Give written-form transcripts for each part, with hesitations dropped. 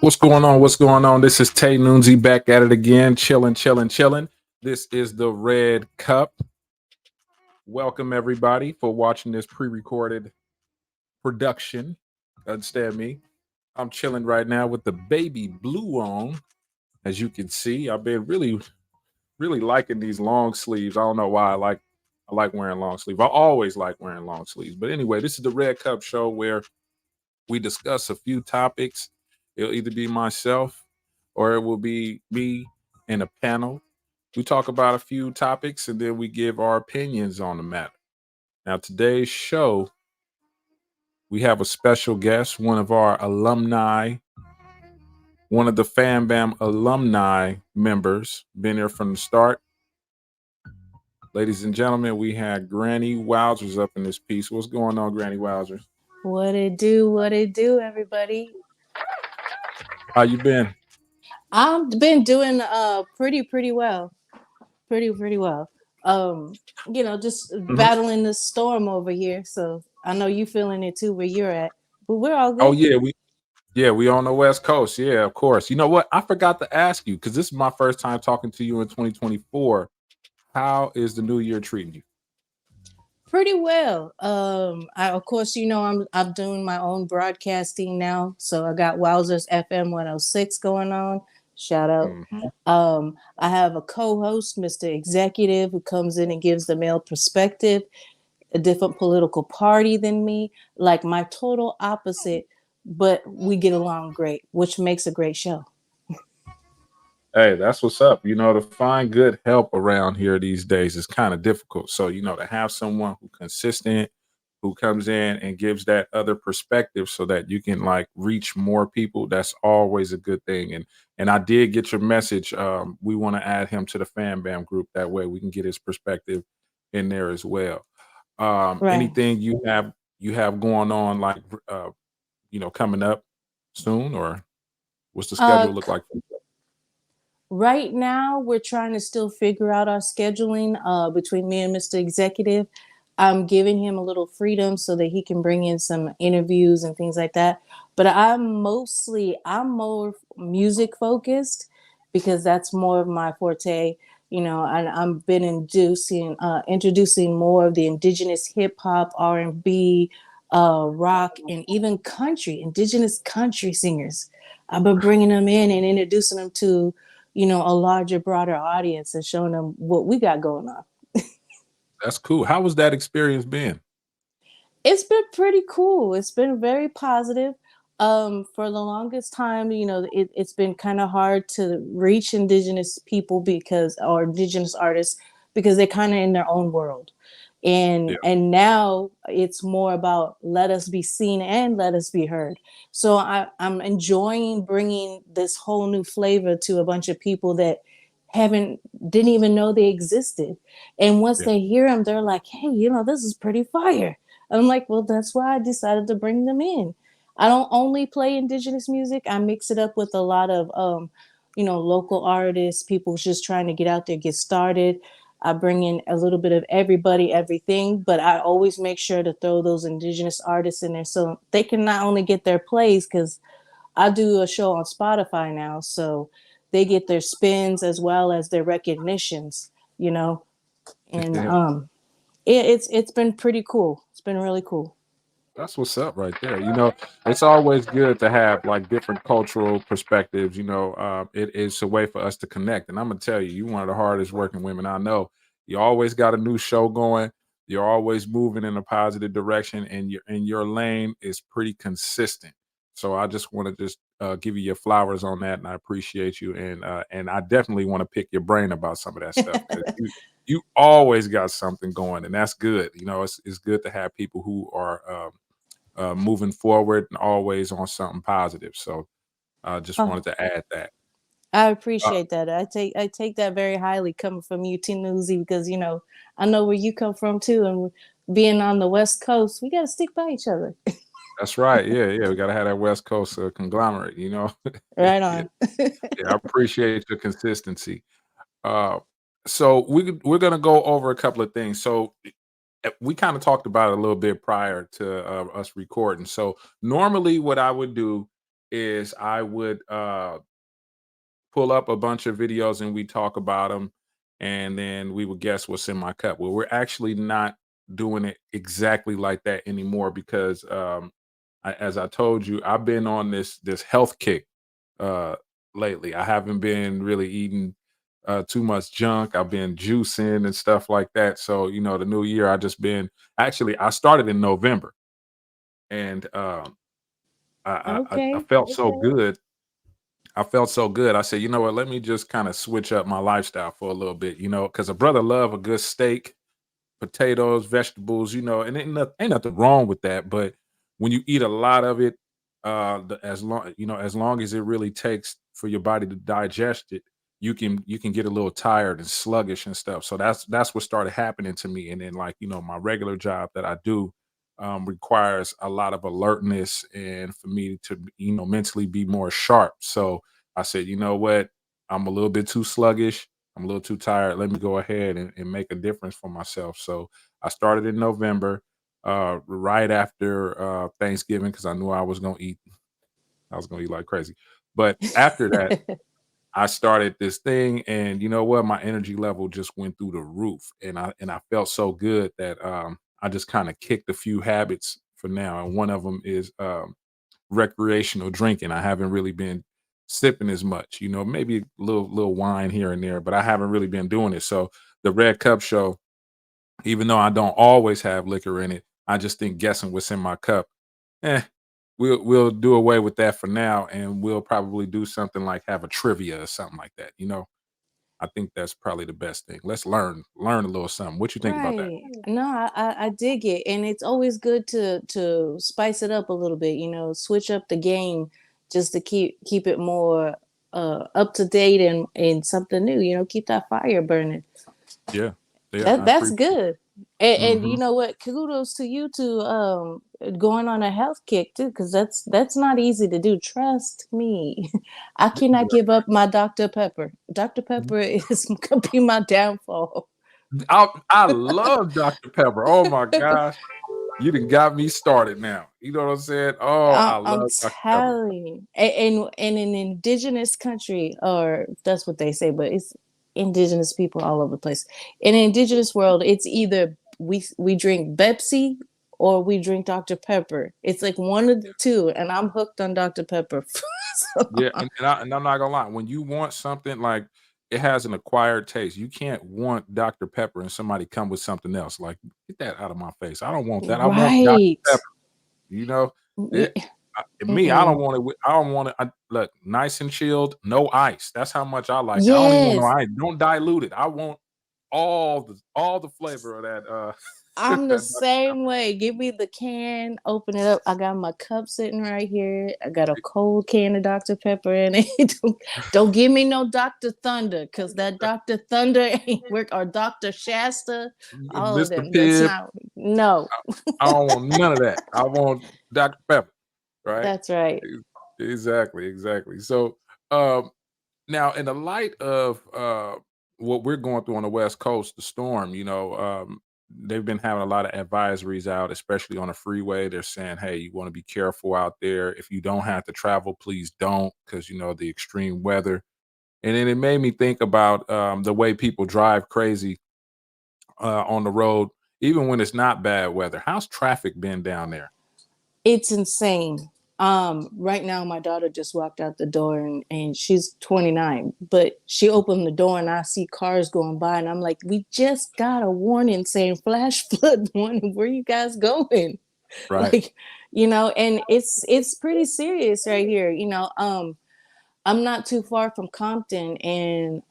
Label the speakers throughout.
Speaker 1: What's going on? What's going on? This is Tenoonzie back at it again, chilling, chilling, chilling. This is the Red Cup. Welcome everybody for watching this pre-recorded production. Understand me? I'm chilling right now with the baby blue on. As you can see, I've been really liking these long sleeves. I don't know why I like wearing long sleeves. I always like wearing long sleeves. But anyway, this is the Red Cup show where we discuss a few topics. It'll either be myself or it will be me and a panel. We talk about a few topics and then we give our opinions on the matter. Now, today's show, we have a special guest, one of our alumni, one of the FamBam alumni members, been here from the start. Ladies and gentlemen, we had Granny Wowzers up in this piece. What's going on, Granny Wowzers?
Speaker 2: What it do, everybody?
Speaker 1: How you been?
Speaker 2: I've been doing pretty well. Pretty well. Um, just
Speaker 1: Mhm.
Speaker 2: battling the storm over here. So I know you feeling it too where you're at. But we're all
Speaker 1: Oh
Speaker 2: good.
Speaker 1: yeah, we on the West Coast. Yeah, of course. You know what? I forgot to ask you because this is my first time talking to you in 2024. How is the new year treating you?
Speaker 2: Pretty well. I of course I'm doing my own broadcasting now. So I got Wowzers FM 106 going on. Shout out.
Speaker 1: Mhm.
Speaker 2: I have a co-host, Mr. Executive, who comes in and gives the male perspective, a different political party than me, like my total opposite, but we get along great, which makes a great show.
Speaker 1: Hey, that's what's up. To find good help around here these days is kind of difficult. So, to have someone who consistent, who comes in and gives that other perspective so that you can like reach more people, that's always a good thing. And I did get your message. We want to add him to the FamBam group. That way we can get his perspective in there as well.
Speaker 2: Right.
Speaker 1: Anything you have going on like coming up soon, or what's the
Speaker 2: Uh,
Speaker 1: schedule look like for you?
Speaker 2: right now, we're trying to still figure out our scheduling between me and Mr. Executive. I'm giving him a little freedom so that he can bring in some interviews and things like that. But I'm more music focused because that's more of my forte. And I've been introducing more of the indigenous hip hop, R&B, rock, and even indigenous country singers. I've been bringing them in and introducing them to a larger, broader audience and showing them what we got going on.
Speaker 1: That's cool. How was that experience been?
Speaker 2: It's been pretty cool. It's been very positive. For the longest time, it's been kind of hard to reach indigenous people or indigenous artists because they're kind of in their own world.
Speaker 1: Yeah.
Speaker 2: And now it's more about let us be seen and let us be heard. So I'm enjoying bringing this whole new flavor to a bunch of people that haven't didn't even know they existed. And once
Speaker 1: Yeah.
Speaker 2: they hear them, they're like, hey, this is pretty fire. I'm like, well, that's why I decided to bring them in. I don't only play indigenous music. I mix it up with a lot of, local artists, people just trying to get out there, get started. I bring in a little bit of everybody, everything, but I always make sure to throw those indigenous artists in there so they can not only get their plays, because I do a show on Spotify now, so they get their spins as well as their recognitions, you know, and
Speaker 1: Yeah.
Speaker 2: it's been pretty cool. It's been really cool.
Speaker 1: That's what's up right there. It's always good to have like different cultural perspectives. It is a way for us to connect. And I'm gonna tell you, you're one of the hardest working women I know. You always got a new show going. You're always moving in a positive direction, and your lane is pretty consistent. So I just want to just give you your flowers on that, and I appreciate you. And I definitely want to pick your brain about some of that stuff because you always got something going, and that's good. It's good to have people who are moving forward and always on something positive. So I just
Speaker 2: Oh,
Speaker 1: wanted to add that.
Speaker 2: I
Speaker 1: Uh,
Speaker 2: appreciate that. I take that very highly coming from you, Tenoonzie, because I know where you come from too, and being on the West Coast, we got to stick by each other.
Speaker 1: that's right. Yeah, yeah. We got to have that West Coast conglomerate. Yeah,
Speaker 2: Right
Speaker 1: yeah.
Speaker 2: on.
Speaker 1: I appreciate your consistency. Uh, so we're gonna go over a couple of things. So we kind of talked about it a little bit prior to us recording. So normally, what I would do is I would pull up a bunch of videos and we talk about them, and then we would guess what's in my cup. Well, we're actually not doing it exactly like that anymore because, as I told you, I've been on this health kick uh, lately. I haven't been really eating too much junk. I've been juicing and stuff like that. So the new year, I just been actually I started in November, and I
Speaker 2: Okay.
Speaker 1: felt so good. I felt so good. I said, you know what? Let me just kind of switch up my lifestyle for a little bit, because a brother love a good steak, potatoes, vegetables, and ain't nothing wrong with that. But when you eat a lot of it, as long as it really takes for your body to digest it, you can get a little tired and sluggish and stuff. So that's what started happening to me. And then like my regular job that I do requires a lot of alertness and for me to mentally be more sharp. So I said, you know what, I'm a little bit too sluggish. I'm a little too tired. Let me go ahead and make a difference for myself. So I started in November, right after Thanksgiving, because I knew I was gonna eat. I was gonna eat like crazy. But after that, I started this thing, and you know what? My energy level just went through the roof, and I felt so good that I just kind of kicked a few habits for now, and one of them is recreational drinking. I haven't really been sipping as much, maybe a little wine here and there, but I haven't really been doing it. So the Red Cup Show, even though I don't always have liquor in it, I just think guessing what's in my cup, eh, we'll do away with that for now, and we'll probably do something like have a trivia or something like that. I think that's probably the best thing. Let's learn a little something. What you think about that?
Speaker 2: Right. No, I dig it. And it's always good to spice it up a little bit, switch up the game just to keep it more up to date and something new, keep that fire burning.
Speaker 1: Yeah, yeah,
Speaker 2: That
Speaker 1: I
Speaker 2: that's
Speaker 1: appreciate.
Speaker 2: good. And you
Speaker 1: Mhm.
Speaker 2: know what? Kudos to you to going on a health kick too, because that's not easy to do. Trust me. I cannot give up my Dr. Pepper. Dr. Pepper is gonna be my downfall.
Speaker 1: I love Dr. Pepper. Oh my gosh. You done got me started now. You know what I'm saying? Oh, I
Speaker 2: I'm
Speaker 1: love Dr. Pepper.
Speaker 2: telling you, and in indigenous country, or that's what they say, but it's indigenous people all over the place. In the indigenous world, it's either we drink Pepsi or we drink Dr. Pepper. It's like one of the two, and I'm hooked on Dr. Pepper.
Speaker 1: Yeah, and I'm not gonna lie. When you want something like it has an acquired taste, you can't want Dr. Pepper and somebody come with something else. Like, get that out of my face. I don't want that. I want Dr.
Speaker 2: Right.
Speaker 1: Pepper. You know, it, me, I don't
Speaker 2: Mm-mm.
Speaker 1: want it. I don't want it. Look, nice and chilled, no ice. That's how much I like it. I don't even want no
Speaker 2: Yes.
Speaker 1: ice. Don't dilute it. I want all the flavor of that.
Speaker 2: I'm the
Speaker 1: That Dr.
Speaker 2: same
Speaker 1: Pepper.
Speaker 2: way. Give me the can, open it up. I got my cup sitting right here. I got a cold can of Dr. Pepper in it. don't give me no Dr. Thunder, because that Dr. Thunder ain't work, or Dr. Shasta, all of
Speaker 1: Mr.
Speaker 2: them. That's
Speaker 1: Pibb.
Speaker 2: not, no,
Speaker 1: I don't want none of that. I want Dr. Pepper, right?
Speaker 2: that's right.
Speaker 1: Exactly, exactly. So, um, now in the light of what we're going through on the West Coast, the storm, they've been having a lot of advisories out, especially on the freeway. They're saying, "Hey, you want to be careful out there. If you don't have to travel, please don't, because the extreme weather." And then it made me think about the way people drive crazy on the road, even when it's not bad weather. How's traffic been down there?
Speaker 2: It's insane. Right now my daughter just walked out the door, and she's 29, but she opened the door and I see cars going by, and I'm like, we just got a warning saying flash flood warning. Where you guys going?
Speaker 1: Right.
Speaker 2: Like, and it's pretty serious right here. I'm not too far from Compton, and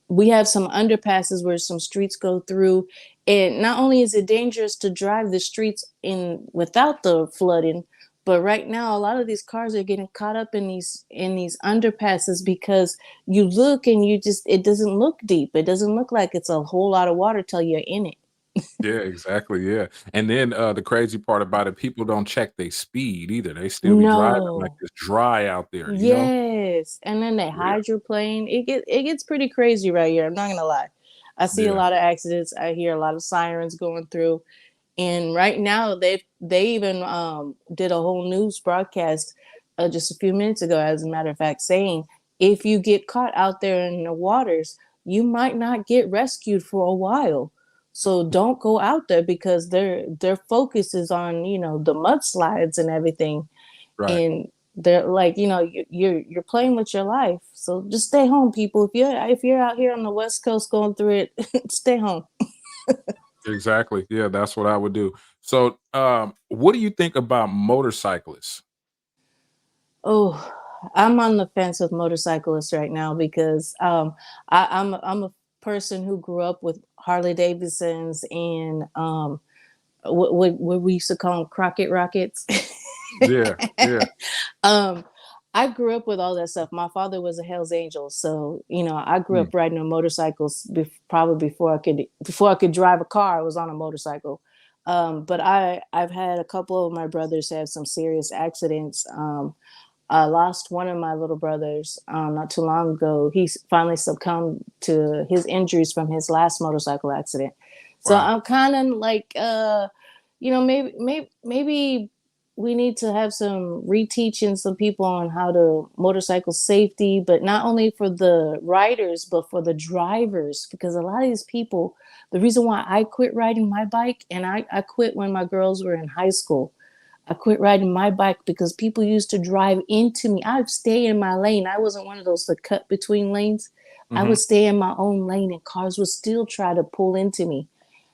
Speaker 2: we have some underpasses where some streets go through. And not only is it dangerous to drive the streets in without the flooding, but right now a lot of these cars are getting caught up in these underpasses, because you look and it doesn't look deep. It doesn't look like it's a whole lot of water till you're in it.
Speaker 1: Yeah, exactly. Yeah. And then the crazy part about it, people don't check their speed either. They still be driving like
Speaker 2: No.
Speaker 1: it's dry out there.
Speaker 2: Yes, and then they
Speaker 1: Yeah.
Speaker 2: hydroplane. It gets pretty crazy right here. I'm not gonna lie. I see a
Speaker 1: Yeah.
Speaker 2: lot of accidents. I hear a lot of sirens going through, and right now they even did a whole news broadcast just a few minutes ago, as a matter of fact, saying if you get caught out there in the waters, you might not get rescued for a while. So don't go out there because their focus is on, you know, the mudslides and everything,
Speaker 1: Right.
Speaker 2: and they're like, you know, you're playing with your life. So just stay home, people. If you're out here on the West Coast going through it, stay home.
Speaker 1: Exactly. Yeah, that's what I would do. So, what do you think about motorcyclists?
Speaker 2: Oh, I'm on the fence with motorcyclists right now because I'm a person who grew up with Harley Davidsons and what we used to call them Crockett Rockets.
Speaker 1: Yeah, yeah.
Speaker 2: um, I grew up with all that stuff. My father was a Hell's Angel, so you know I grew
Speaker 1: Mm,
Speaker 2: up riding on motorcycles. Probably before I could drive a car, I was on a motorcycle. But I've had a couple of my brothers have some serious accidents. I lost one of my little brothers not too long ago. He finally succumbed to his injuries from his last motorcycle accident. So
Speaker 1: wow.
Speaker 2: I'm kind of like, you know, maybe we need to have some reteaching some people on how to motorcycle safety, but not only for the riders, but for the drivers, because a lot of these people, the reason why I quit riding my bike, and I quit when my girls were in high school. I quit riding my bike because people used to drive into me. I'd stay in my lane. I wasn't one of those that cut between lanes. I
Speaker 1: Hmm.
Speaker 2: would stay in my own lane and cars would still try to pull into me.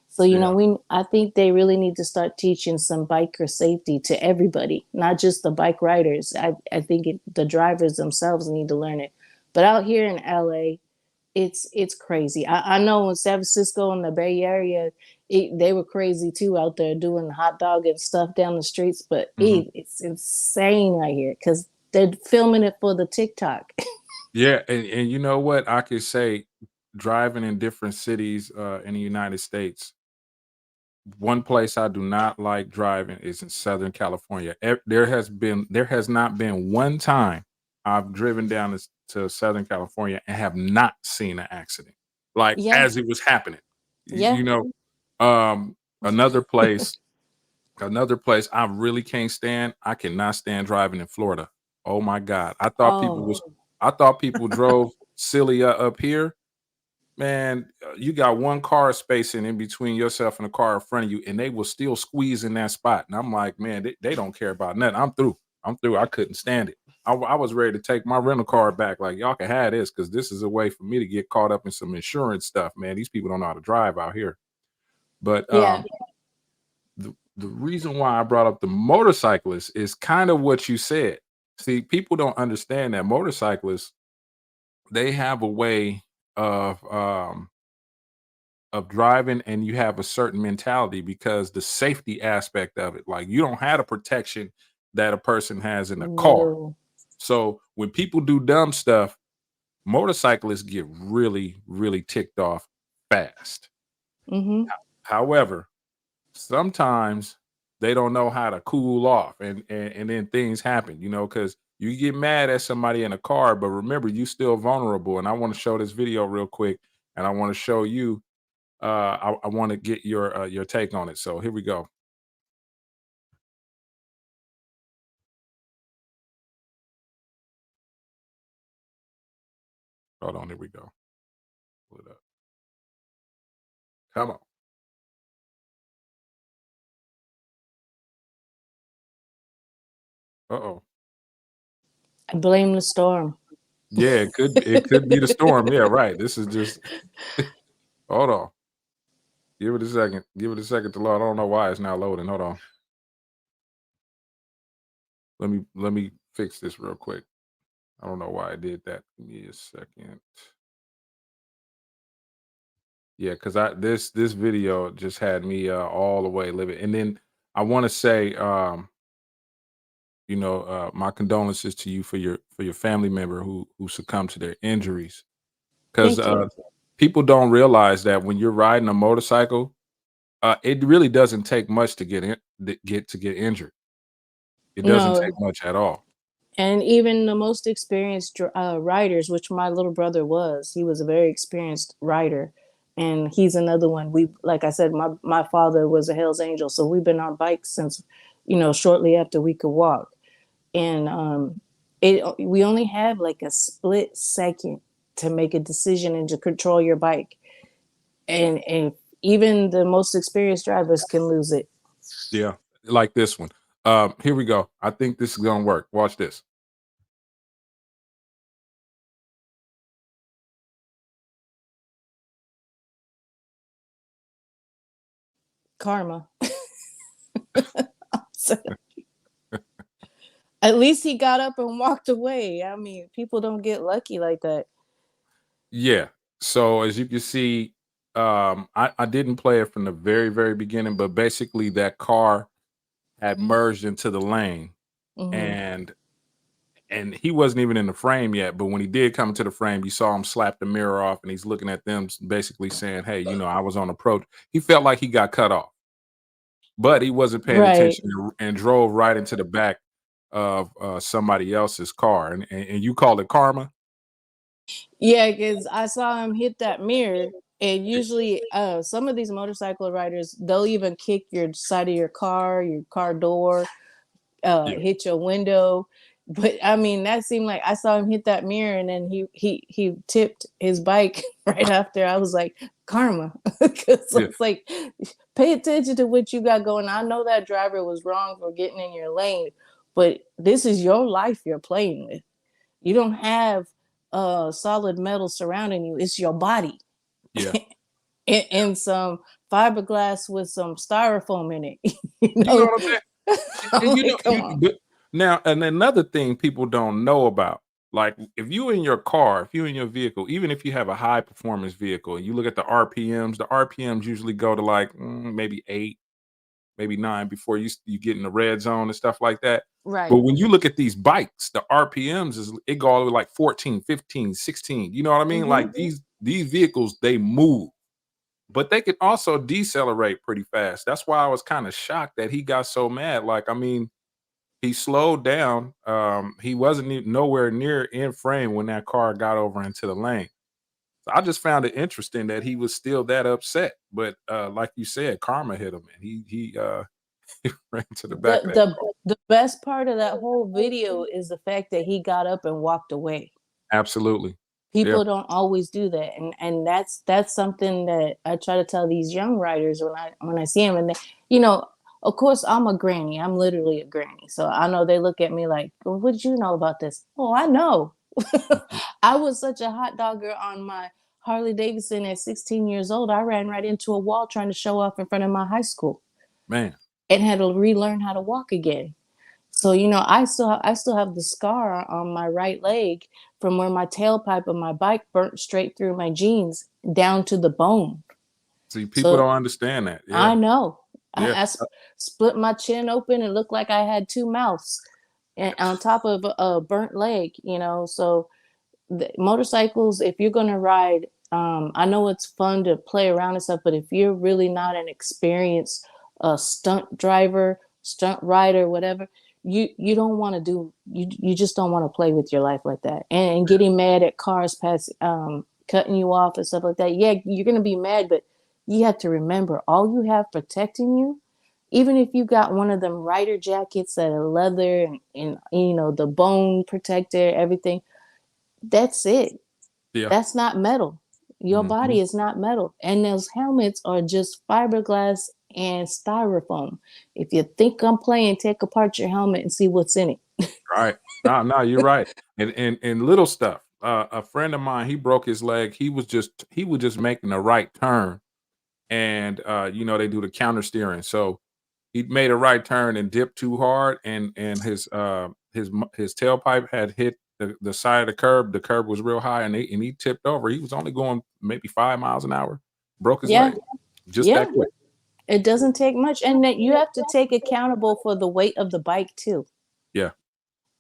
Speaker 2: So, you know,
Speaker 1: Yeah,
Speaker 2: I think they really need to start teaching some biker safety to everybody, not just the bike riders. I think the drivers themselves need to learn it. But out here in LA, it's crazy. I know in San Francisco and the Bay Area, they were crazy too out there doing hot dog and stuff down the streets. But
Speaker 1: hmm,
Speaker 2: it's insane right here because they're filming it for the TikTok.
Speaker 1: yeah. And you know what? I could say driving in different cities in the United States. One place I do not like driving is in Southern California. There has not been one time I've driven down to Southern California and have not seen an accident, like
Speaker 2: Yeah,
Speaker 1: as it was happening.
Speaker 2: yeah.
Speaker 1: You know, um, another place, another place I really can't stand. I cannot stand driving in Florida. Oh my God,
Speaker 2: Oh,
Speaker 1: I thought people drove silly up here. Man, you got one car spacing in between yourself and the car in front of you, and they will still squeeze in that spot. And I'm like, man, they don't care about nothing. I'm through. I'm through. I couldn't stand it. I was ready to take my rental car back. Like, y'all can have this because this is a way for me to get caught up in some insurance stuff, man. These people don't know how to drive out here. But
Speaker 2: yeah.
Speaker 1: the reason why I brought up the motorcyclists is kind of what you said. See, people don't understand that motorcyclists, they have a way of driving, and you have a certain mentality because the safety aspect of it, like you don't have the protection that a person has in a car.
Speaker 2: No.
Speaker 1: So when people do dumb stuff, motorcyclists get really, really ticked off fast.
Speaker 2: Mm-hmm.
Speaker 1: However, sometimes they don't know how to cool off, and then things happen, because you get mad at somebody in a car, but remember, you still vulnerable. And I want to show this video real quick, and I want to show you. I want to get your take on it. So here we go. Hold on. Here we go. Pull it up. Come on. Uh oh.
Speaker 2: I blame the storm.
Speaker 1: Yeah, it could be the storm. Yeah, right. This is just. Hold on. Give it a second. Give it a second to load. I don't know why it's not loading. Hold on. Let me fix this real quick. I don't know why I did that. Give me a second. Yeah, because this video just had me all the way livid. And then I want to say, my condolences to you for your family member who succumbed to their injuries. Because
Speaker 2: Thank you.
Speaker 1: people don't realize that when you're riding a motorcycle, it really doesn't take much to get injured. It doesn't take
Speaker 2: No,
Speaker 1: much at all.
Speaker 2: and even the most experienced riders, which my little brother was, he was a very experienced rider, and he's another one. We, like I said, my father was a Hell's Angel, so we've been on bikes since, you know, shortly after we could walk. and we only have like a split second to make a decision and to control your bike, and even the most experienced drivers can lose it.
Speaker 1: Yeah, like this one. Here we go. I think this is gonna work. Watch this.
Speaker 2: Karma. So, at least he got up and walked away. I mean, people don't get lucky like that.
Speaker 1: Yeah. So as you can see, I didn't play it from the very, very beginning, but basically that car had merged into the lane,
Speaker 2: Mm-hmm.
Speaker 1: and he wasn't even in the frame yet. But when he did come into the frame, you saw him slap the mirror off, and he's looking at them, basically saying, "Hey, I was on approach." He felt like he got cut off, but he wasn't paying
Speaker 2: Right.
Speaker 1: attention and drove right into the back of somebody else's car, and you call it karma.
Speaker 2: Yeah, because I saw him hit that mirror. And usually, some of these motorcycle riders, they'll even kick your side of your car door,
Speaker 1: Yeah,
Speaker 2: hit your window. But I mean, that seemed like I saw him hit that mirror, and then he tipped his bike right after. I was like, karma, because
Speaker 1: yeah,
Speaker 2: it's like, pay attention to what you got going. I know that driver was wrong for getting in your lane, but this is your life you're playing with. You don't have solid metal surrounding you. It's your body
Speaker 1: yeah.
Speaker 2: and some fiberglass with some styrofoam in it.
Speaker 1: You know what I'm saying? And
Speaker 2: I'm like, come on.
Speaker 1: but now, and another thing people don't know about, like if you in your car, if you in your vehicle, even if you have a high performance vehicle, and you look at the RPMs usually go to like maybe 8, maybe 9 before you get in the red zone and stuff like that. But
Speaker 2: Right.
Speaker 1: when you look at these bikes, the RPMs it go all the way like 14, 15, 16. You know what I mean?
Speaker 2: Mm-hmm.
Speaker 1: Like these vehicles, they move, but they can also decelerate pretty fast. That's why I was kind of shocked that he got so mad. Like, I mean, he slowed down. He wasn't nowhere near in frame when that car got over into the lane. So I just found it interesting that he was still that upset. But like you said, karma hit him, and he he ran to the back
Speaker 2: The
Speaker 1: of that
Speaker 2: the
Speaker 1: car.
Speaker 2: the best part of that whole video is the fact that he got up and walked away.
Speaker 1: Absolutely, yeah,
Speaker 2: People don't always do that, and that's something that I try to tell these young writers when I see them. And they, of course, I'm a granny. I'm literally a granny, so I know they look at me like, well, what did you know about this? Oh, I know.
Speaker 1: mhm,
Speaker 2: I was such a hot dogger on my Harley Davidson at 16 years old. I ran right into a wall trying to show off in front of my high school
Speaker 1: man.
Speaker 2: and had to relearn how to walk again. So I still have the scar on my right leg from where my tailpipe of my bike burnt straight through my jeans down to the bone.
Speaker 1: See, people
Speaker 2: So
Speaker 1: don't understand that.
Speaker 2: I
Speaker 1: Yeah,
Speaker 2: know
Speaker 1: yeah,
Speaker 2: split my chin open and looked like I had two mouths, and on top of a burnt leg. So the motorcycles, if you're going to ride, I know it's fun to play around and stuff, but if you're really not an experienced stunt driver, stunt rider, whatever, you don't want to you just don't want to play with your life like that, and getting mad at cars cutting you off and stuff like that. Yeah, you're going to be mad, but you have to remember all you have protecting you, even if you got one of them rider jackets that are leather and the bone protector, everything, that's it.
Speaker 1: yeah.
Speaker 2: That's not metal. Your
Speaker 1: Mhm.
Speaker 2: body is not metal. And those helmets are just fiberglass and styrofoam. If you think I'm playing, take apart your helmet and see what's in it.
Speaker 1: Right. No, no, you're right. And little stuff. A friend of mine, he broke his leg. He was just making the right turn, and they do the counter steering. So he made a right turn and dipped too hard, and his tailpipe had hit the side of the curb. The curb was real high, and he tipped over. He was only going maybe 5 miles an hour. Broke his
Speaker 2: Yeah.
Speaker 1: leg just
Speaker 2: Yeah.
Speaker 1: that quick.
Speaker 2: It doesn't take much. And that you have to take accountable for the weight of the bike too.
Speaker 1: Yeah.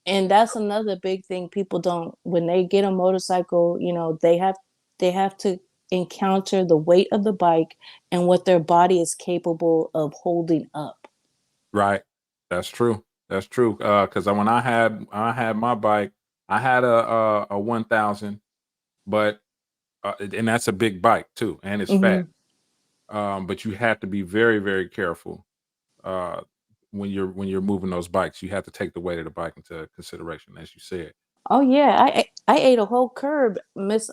Speaker 2: And that's another big thing people don't, when they get a motorcycle, they have to encounter the weight of the bike and what their body is capable of holding up.
Speaker 1: Right. That's true. That's true. Because when I had my bike, I had a 1,000, but and that's a big bike too, and it's fat.
Speaker 2: Hmm.
Speaker 1: But you have to be very, very careful. Uh, when you're moving those bikes. You have to take the weight of the bike into consideration, as you said.
Speaker 2: Oh yeah, I ate a whole curb, Miss.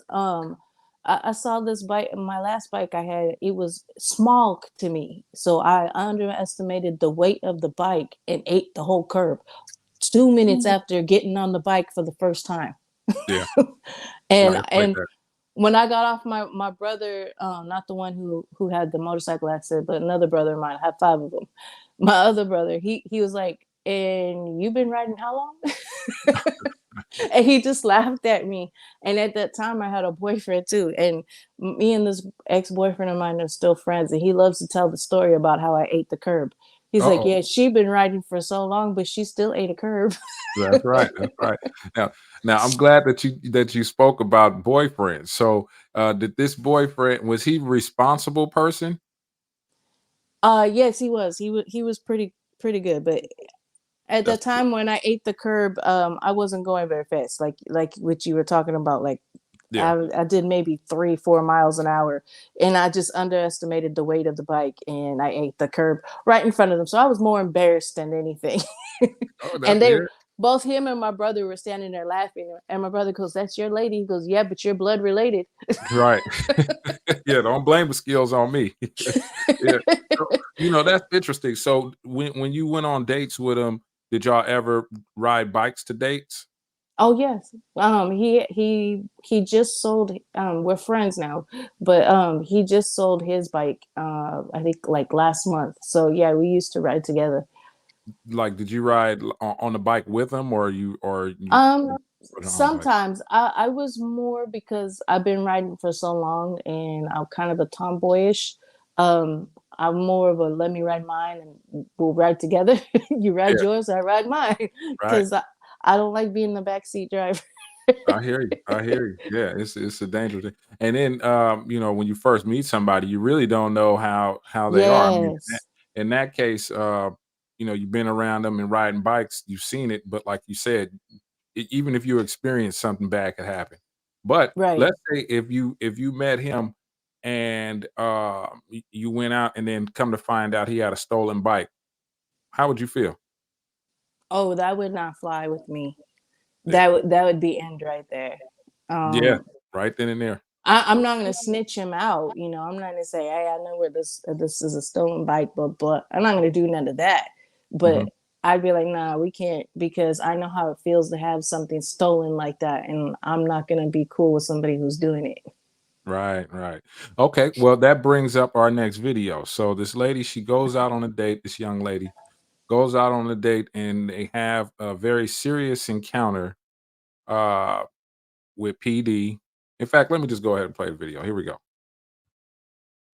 Speaker 2: I saw this bike. My last bike I had, it was small to me, so I underestimated the weight of the bike and ate the whole curb 2 minutes after getting on the bike for the first time.
Speaker 1: Yeah,
Speaker 2: and
Speaker 1: no, it's like
Speaker 2: and
Speaker 1: that.
Speaker 2: when I got off, my brother, not the one who had the motorcycle accident, but another brother of mine, I had five of them. My other brother, he was like, "And you've been riding how long?" And he just laughed at me. And at that time, I had a boyfriend too. And me and this ex-boyfriend of mine are still friends. And he loves to tell the story about how I ate the curb. He's like,
Speaker 1: Uh-oh.
Speaker 2: "Yeah, she been riding for so long, but she still ate a curb."
Speaker 1: That's right. That's right. Now I'm glad that you spoke about boyfriends. So, did this boyfriend, was he a responsible person?
Speaker 2: Yes, he was. He was pretty good. But at the
Speaker 1: That's
Speaker 2: time when I ate the curb, I wasn't going very fast, like what you were talking about. Like
Speaker 1: yeah.
Speaker 2: I did maybe 3-4 miles an hour, and I just underestimated the weight of the bike, and I ate the curb right in front of them. So I was more embarrassed than anything.
Speaker 1: Oh, that's
Speaker 2: And they
Speaker 1: yeah.
Speaker 2: both him and my brother were standing there laughing, and my brother goes, "That's your lady." He goes, "Yeah, but you're blood related."
Speaker 1: Right. Yeah, don't blame the skills on me. Yeah. So, that's interesting. So when you went on dates with him, did y'all ever ride bikes to dates?
Speaker 2: Oh yes. He just sold. We're friends now, but he just sold his bike. I think like last month. So yeah, we used to ride together.
Speaker 1: Like, did you ride on the bike with him, or you
Speaker 2: Um,
Speaker 1: rode your own bike?
Speaker 2: Sometimes I was more because I've been riding for so long, and I'm kind of a tomboyish. Um, I'm more of a let me ride mine, and we'll ride together. You ride
Speaker 1: Yeah,
Speaker 2: yours, I ride mine,
Speaker 1: right.
Speaker 2: because I don't like being the backseat driver.
Speaker 1: I hear you. I hear you. Yeah, it's a dangerous thing. And then, when you first meet somebody, you really don't know how they are. I mean,
Speaker 2: Yes,
Speaker 1: in that case, you've been around them and riding bikes, you've seen it, but like you said, even if you experience something bad could happen. But
Speaker 2: right.
Speaker 1: let's say if you met him and you went out and then come to find out he had a stolen bike, how would you feel?
Speaker 2: Oh, that would not fly with me.
Speaker 1: Yeah.
Speaker 2: That would be end right there.
Speaker 1: Yeah.
Speaker 2: Um,
Speaker 1: Right then and there.
Speaker 2: I'm not gonna snitch him out. I'm not gonna say, "Hey, I know where this is a stolen bike," but I'm not gonna do none of that.
Speaker 1: Mhm.
Speaker 2: But I'd be like, "Nah, we can't," because I know how it feels to have something stolen like that, and I'm not gonna be cool with somebody who's doing it.
Speaker 1: Right, right. Okay, well, that brings up our next video. So this lady, she goes out on a date. This young lady goes out on a date, and they have a very serious encounter uh, with PD. In fact, let me just go ahead and play the video. Here we go.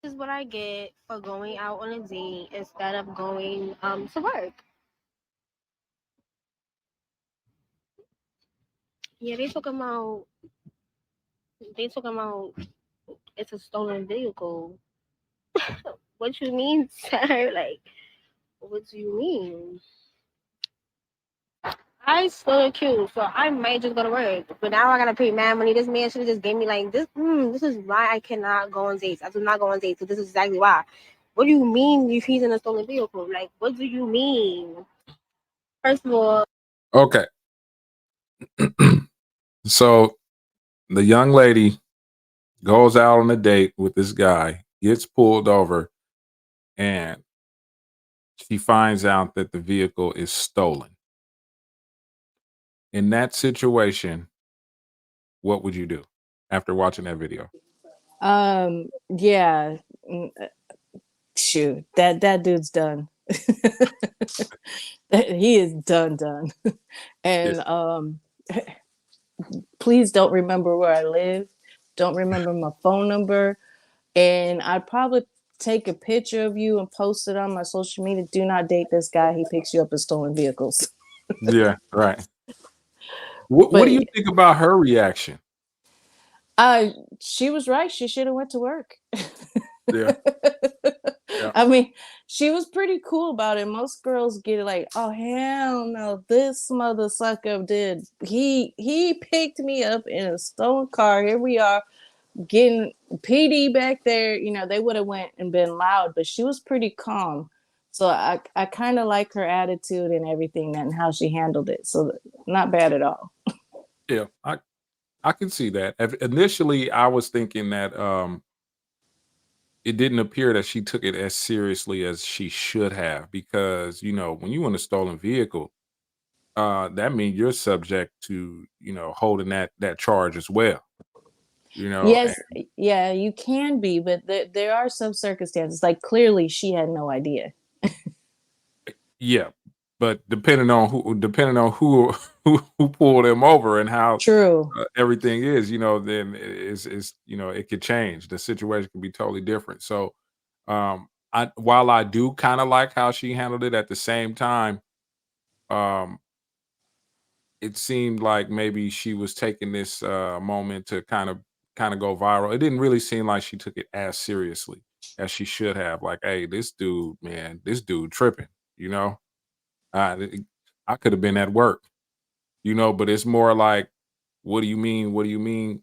Speaker 3: This is what I get for going out on a date instead of going to work. Yeah, they talking about it's a stolen vehicle. What you mean, sir? Like, what do you mean? I still accused, so I might just go to work. But now I gotta pay mad money. This man should have just gave me like this. This is why I cannot go on dates. I do not go on dates. So this is exactly why. What do you mean if he's in a stolen vehicle? Like, what do you mean? First of all,
Speaker 1: Okay. So the young lady goes out on a date with this guy, gets pulled over, and she finds out that the vehicle is stolen. In that situation, what would you do after watching that video?
Speaker 2: Yeah, shoot, that dude's done. He is done.
Speaker 1: Yeah.
Speaker 2: And please don't remember where I live. Don't remember my phone number. And I'd probably take a picture of you and post it on my social media. Do not date this guy. He picks you up in stolen vehicles.
Speaker 1: Yeah, right. What do
Speaker 2: But
Speaker 1: you think about her reaction?
Speaker 2: uh, she was right. She should have went to work.
Speaker 1: Yeah, yeah,
Speaker 2: I mean, she was pretty cool about it. Most girls get like, "Oh hell no, this mother sucker did. He picked me up in a stolen car. Here we are getting PD back there." They would have went and been loud, but she was pretty calm. So I kind of like her attitude and everything and how she handled it. So not bad at all.
Speaker 1: Yeah, I can see that. Initially, I was thinking that it didn't appear that she took it as seriously as she should have, because when you in a stolen vehicle, that means you're subject to holding that charge as well. And
Speaker 2: Yes, yeah, you can be, but there are some circumstances. Like clearly, she had no idea.
Speaker 1: yeah, but depending on who who pulled him over and how
Speaker 2: True.
Speaker 1: everything is, then is it could change. The situation can be totally different. So, I while I do kind of like how she handled it, at the same time, um, it seemed like maybe she was taking this moment to kind of go viral. It didn't really seem like she took it as seriously as she should have. Like, hey, this dude, man, this dude tripping. You know, I I could have been at work. But it's more like, what do you mean? What do you mean?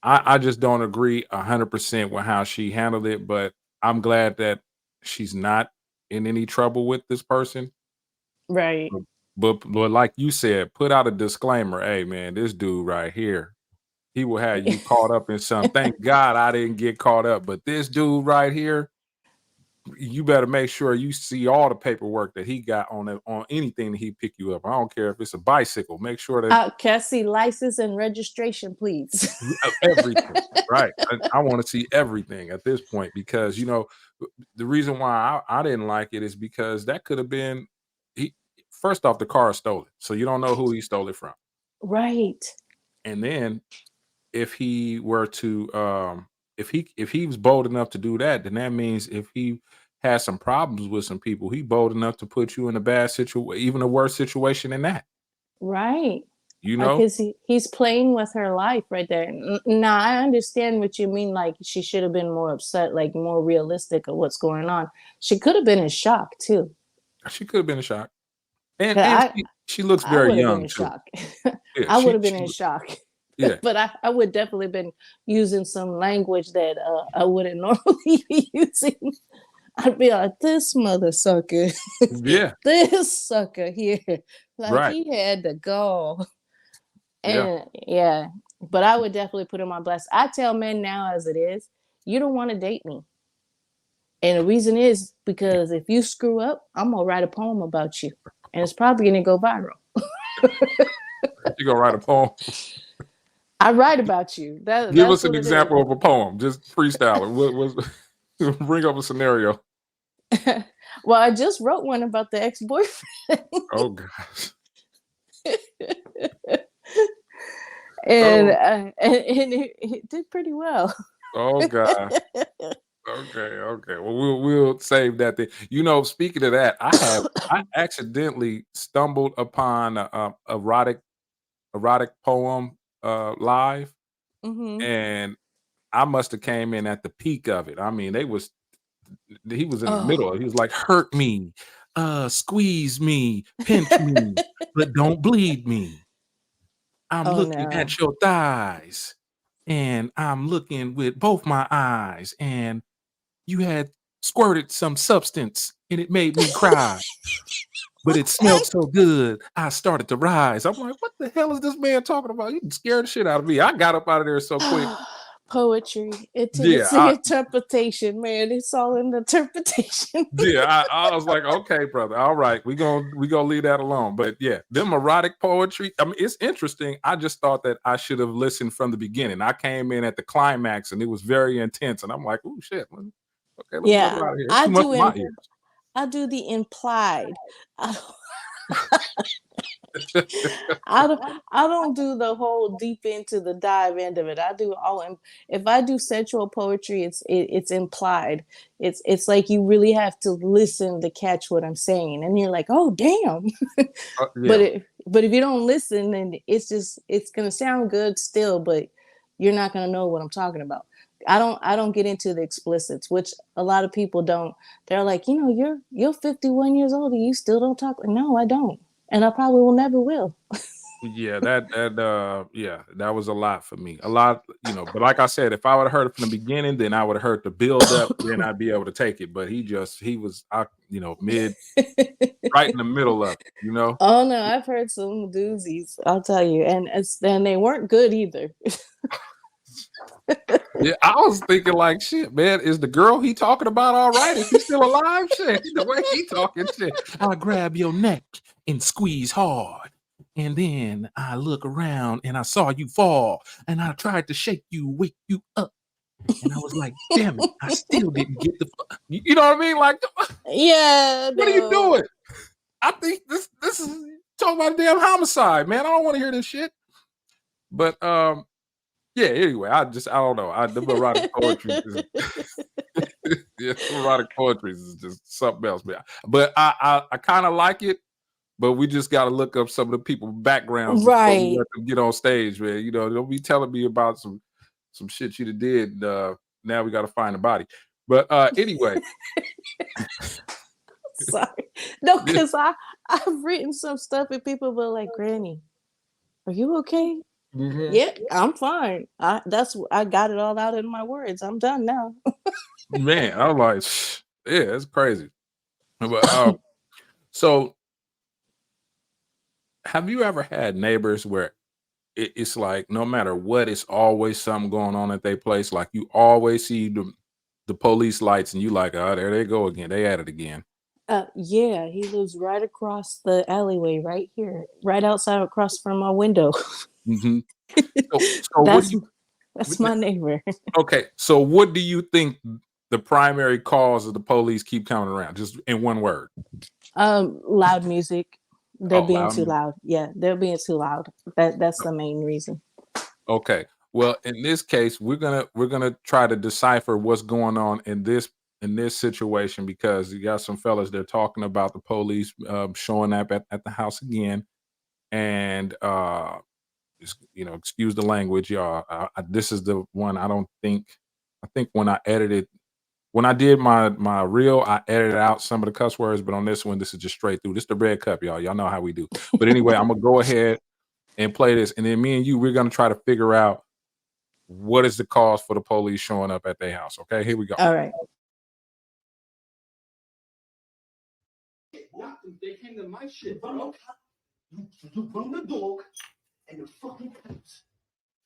Speaker 1: I just don't agree 100% with how she handled it, but I'm glad that she's not in any trouble with this person.
Speaker 2: Right.
Speaker 1: But like you said, put out a disclaimer. Hey man, this dude right here, he will have you caught up in something. Thank God I didn't get caught up, but this dude right here, you better make sure you see all the paperwork that he got on anything that he pick you up. I don't care if it's a bicycle. Make sure that
Speaker 2: Can I see license and registration, please?
Speaker 1: everything, right? I want to see everything at this point, because the reason why I didn't like it is because that could have been he. First off, the car is stolen, so you don't know who he stole it from.
Speaker 2: Right.
Speaker 1: And then if he were to if he was bold enough to do that, then that means if he has some problems with some people, he bold enough to put you in a bad situation, even a worse situation than that.
Speaker 2: Right.
Speaker 1: You know?
Speaker 2: Because he's playing with her life right there. Now I understand what you mean. Like she should have been more upset, like more realistic of what's going on. She could have been in shock too.
Speaker 1: She could have been in shock, and
Speaker 2: 'Cause
Speaker 1: she looks
Speaker 2: I
Speaker 1: very
Speaker 2: would have been
Speaker 1: young
Speaker 2: in
Speaker 1: too.
Speaker 2: shock.
Speaker 1: Yeah,
Speaker 2: I would have been
Speaker 1: she
Speaker 2: in shock.
Speaker 1: yeah.
Speaker 2: But I would definitely been using some language that I wouldn't normally be using. I'd be like, this mother sucker,
Speaker 1: Yeah,
Speaker 2: this sucker here. Like
Speaker 1: right.
Speaker 2: he had to go.
Speaker 1: Yeah.
Speaker 2: And yeah, but I would definitely put him on blast. I tell men now as it is, you don't want to date me. And the reason is because if you screw up, I'm gonna write a poem about you. And it's probably gonna go viral.
Speaker 1: You gonna write a poem?
Speaker 2: I write about you.
Speaker 1: Give
Speaker 2: That's
Speaker 1: us an
Speaker 2: what it is.
Speaker 1: example of a poem. Just freestyle it. Bring up a scenario.
Speaker 2: Well, I just wrote one about the ex-boyfriend.
Speaker 1: Oh gosh.
Speaker 2: and
Speaker 1: Oh,
Speaker 2: and it did pretty well.
Speaker 1: oh gosh. Okay, okay. Well, we'll save that thing. Speaking of that, I accidentally stumbled upon a erotic poem live,
Speaker 2: Hmm.
Speaker 1: and I must have came in at the peak of it. I mean, he was in the middle.
Speaker 2: Oh.
Speaker 1: He was like, "Hurt me, squeeze me, pinch me, but don't bleed me. I'm
Speaker 2: Oh
Speaker 1: looking
Speaker 2: no.
Speaker 1: at your thighs, and I'm looking with both my eyes, and you had squirted some substance, and it made me cry, but it smelled so good, I started to rise." I'm like, "What the hell is this man talking about?" He scared the shit out of me. I got up out of there so quick.
Speaker 2: Poetry.
Speaker 1: Yeah,
Speaker 2: It's the interpretation, man. It's all in the interpretation.
Speaker 1: yeah. I was like, "Okay, brother. All right, we gonna leave that alone." But yeah, them erotic poetry. I mean, it's interesting. I just thought that I should have listened from the beginning. I came in at the climax, and it was very intense. And I'm like, "Oh shit, man. Okay, let me get
Speaker 2: Yeah,
Speaker 1: out of here. It's
Speaker 2: I
Speaker 1: too much
Speaker 2: do
Speaker 1: for my ears."
Speaker 2: I do the implied. I I don't do the whole deep into the dive end of it. I do all if I do sensual poetry, it's implied. It's like you really have to listen to catch what I'm saying, and you're like, oh damn.
Speaker 1: Yeah,
Speaker 2: But if you don't listen, then it's gonna sound good still, but you're not gonna know what I'm talking about. I don't get into the explicits, which a lot of people don't. They're like, you're 51 years old and you still don't talk. No, I don't, and I probably will never will.
Speaker 1: Yeah, that was a lot for me. A lot, but like I said, if I would have heard it from the beginning, then I would have heard the build up, then I'd be able to take it. But he was mid right in the middle of it.
Speaker 2: Oh no, I've heard some doozies. I'll tell you, and they weren't good either.
Speaker 1: Yeah, I was thinking like, shit, man, is the girl he talking about all right? Is she still alive? Shit, the way he talking, shit. I grab your neck and squeeze hard, and then I look around and I saw you fall, and I tried to shake you, wake you up, and I was like, damn it, I still didn't get the. You know what I mean? Like,
Speaker 2: Yeah,
Speaker 1: what are you doing? I think this is talking about a damn homicide, man. I don't want to hear this shit. But yeah, anyway, I don't know. The erotic poetry erotic poetry is just something else, man. But I kind of like it, but we just got to look up some of the people's backgrounds before we
Speaker 2: Right.
Speaker 1: let them get on stage, man. Don't be telling me about some shit you did. Now we got to find a body. But anyway.
Speaker 2: Sorry. No, because I've written some stuff and people were like, Granny, are you okay?
Speaker 1: Mm-hmm.
Speaker 2: Yeah, I'm fine. I got it all out in my words. I'm done now.
Speaker 1: Man, I was like, yeah, it's crazy. But so have you ever had neighbors where it's like no matter what, it's always something going on at their place? Like you always see the police lights and you like, oh, there they go again. They at it again.
Speaker 2: Yeah, he lives right across the alleyway, right here, right outside across from my window.
Speaker 1: Mm-hmm. So
Speaker 2: that's my neighbor.
Speaker 1: Okay, so what do you think the primary cause of the police keep coming around? Just in one word.
Speaker 2: Loud music. They're being
Speaker 1: loud
Speaker 2: too
Speaker 1: music.
Speaker 2: loud. Yeah, they're being too loud. That's the main reason.
Speaker 1: Okay. Well, in this case, we're gonna try to decipher what's going on in this situation because you got some fellas they're talking about the police showing up at the house again, and excuse the language, y'all. This is the one I think when I did my reel, I edited out some of the cuss words, but on this one, this is just straight through. This is the red cup, y'all. Y'all know how we do. But anyway, I'm gonna go ahead and play this, and then me and you, we're gonna try to figure out what is the cause for the police showing up at their house. Okay, here we go.
Speaker 2: All right.
Speaker 4: They came to my shit, bro. You bring the dog and the fucking cats.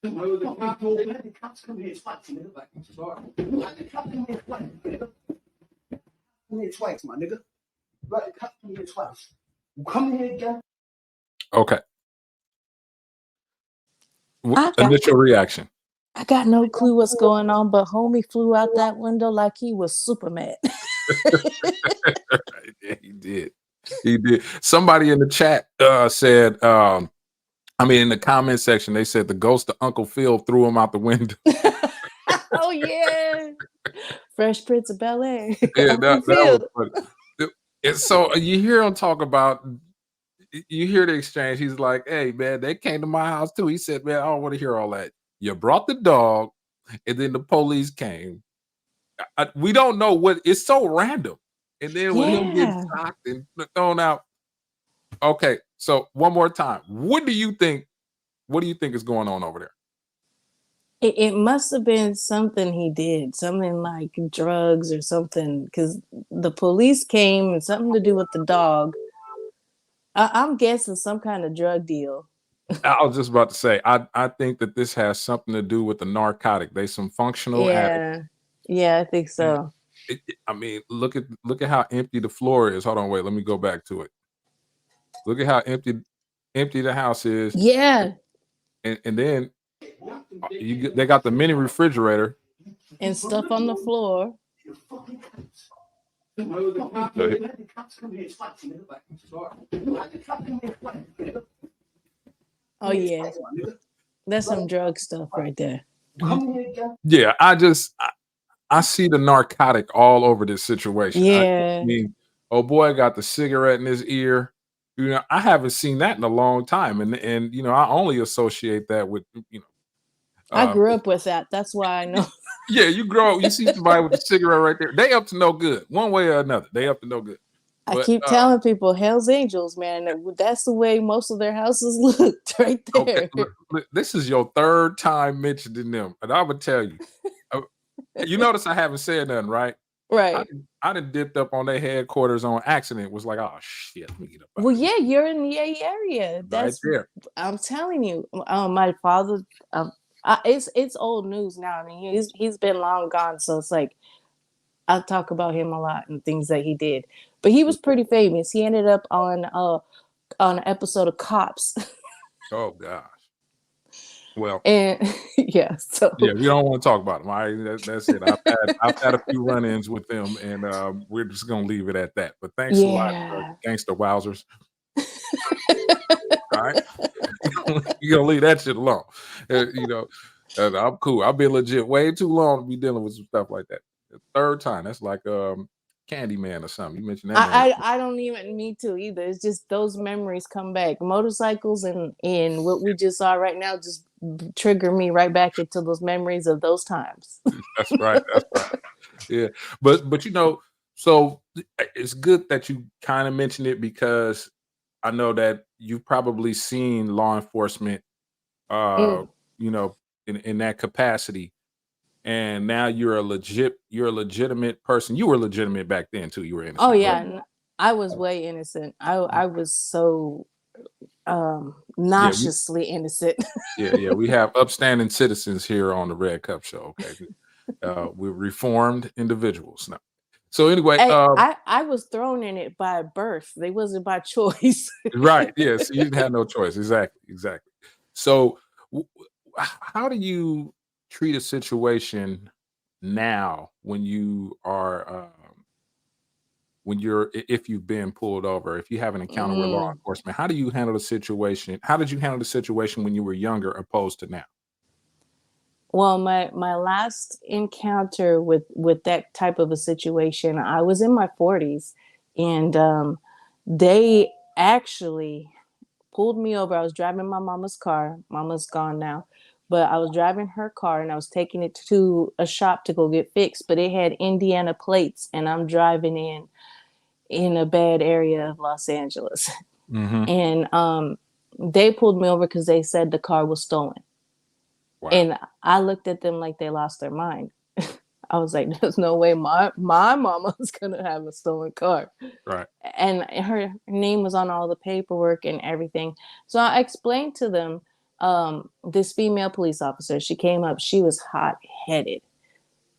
Speaker 4: No, the fucking dog and the cats come here twice, nigga. Like, I'm sorry. Like, the cat come here twice, nigga. Come here twice, my nigga. Like, the cat come here twice. You come here again.
Speaker 1: Okay. Initial reaction.
Speaker 2: I got no clue what's going on, but homie flew out that window like he was Superman.
Speaker 1: Yeah, he did. He did. Somebody in the chat said, in the comment section, they said the ghost of Uncle Phil threw him out the window.
Speaker 2: Oh yeah, Fresh Prince of Bel Air.
Speaker 1: Yeah, that was funny. And so you hear him talk about. You hear the exchange. He's like, "Hey man, they came to my house too." He said, "Man, I don't want to hear all that. You brought the dog, and then the police came. We don't know what. It's so random." And then when him getting shocked and thrown out. Okay, so one more time. What do you think? What do you think is going on over there?
Speaker 2: It must have been something he did, something like drugs or something, because the police came and something to do with the dog. I'm guessing some kind of drug deal.
Speaker 1: I was just about to say, I think that this has something to do with the narcotic. They some functional addicts.
Speaker 2: Yeah, I think so.
Speaker 1: Look at how empty the floor is. Hold on, wait, let me go back to it. Look at how empty the house is.
Speaker 2: Yeah.
Speaker 1: And then they got the mini refrigerator
Speaker 2: and stuff on the floor. Oh yeah, that's some drug stuff right there.
Speaker 1: Yeah, I see the narcotic all over this situation.
Speaker 2: Yeah,
Speaker 1: oh boy, got the cigarette in his ear. I haven't seen that in a long time, and I only associate that with
Speaker 2: I grew up with that. That's why I know.
Speaker 1: Yeah, you grow up, you see somebody with a cigarette right there. They up to no good, one way or another. They up to no good.
Speaker 2: I
Speaker 1: But
Speaker 2: keep telling people, Hell's Angels, man. That's the way most of their houses looked, right
Speaker 1: okay,
Speaker 2: there.
Speaker 1: look, this is your third time mentioning them, and I would tell you. uh, You notice I haven't said nothing, right?
Speaker 2: Right.
Speaker 1: I done dipped up on their headquarters on accident. Was like, oh shit, let me get up out
Speaker 2: Well,
Speaker 1: of here.
Speaker 2: yeah, you're in the A area.
Speaker 1: Right there.
Speaker 2: I'm telling you. My father, it's old news now. I mean, he's been long gone, so it's like I talk about him a lot and things that he did. But he was pretty famous. He ended up on an episode of Cops,
Speaker 1: Oh gosh. Well,
Speaker 2: and yeah. So
Speaker 1: yeah, we don't want to talk about them. That's it. I've had a few run-ins with them, and we're just gonna leave it at that. But thanks a lot,
Speaker 2: yeah.
Speaker 1: gangster wowzers. All right, you gonna leave that shit alone. I'm cool. I've been legit way too long to be dealing with some stuff like that. The third time, that's like Candyman or something. You mentioned that name.
Speaker 2: I don't even need to either. It's just those memories come back. Motorcycles and what we just saw right now just trigger me right back into those memories of those times.
Speaker 1: That's right. That's right. Yeah, but so it's good that you kind of mentioned it because I know that you've probably seen law enforcement, uh,
Speaker 2: Mm.
Speaker 1: you know, in that capacity, and now you're a legitimate person. You were legitimate back then too. You were
Speaker 2: Oh
Speaker 1: innocent,
Speaker 2: yeah,
Speaker 1: right?
Speaker 2: I was way innocent. I was so
Speaker 1: Yeah,
Speaker 2: nauseously innocent.
Speaker 1: yeah. We have upstanding citizens here on the Red Cup Show. Okay, we're reformed individuals now. So anyway,
Speaker 2: I was thrown in it by birth. They wasn't by choice.
Speaker 1: right. Yes, you didn't have no choice. Exactly. So, how do you treat a situation now when you are if you've been pulled over, if you have an encounter with law
Speaker 2: Mm.
Speaker 1: enforcement? How do you handle the situation? How did you handle the situation when you were younger opposed to now?
Speaker 2: Well, my last encounter with that type of a situation, I was in my 40s, and they actually pulled me over. I was driving my mama's car. Mama's gone now, but I was driving her car and I was taking it to a shop to go get fixed. But it had Indiana plates, and I'm driving in a bad area of Los Angeles,
Speaker 1: Hmm.
Speaker 2: and they pulled me over because they said the car was stolen.
Speaker 1: Wow.
Speaker 2: And I looked at them like they lost their mind. I was like, there's no way my mama's gonna have a stolen car.
Speaker 1: Right.
Speaker 2: And her name was on all the paperwork and everything. So I explained to them, this female police officer, she came up, she was hot headed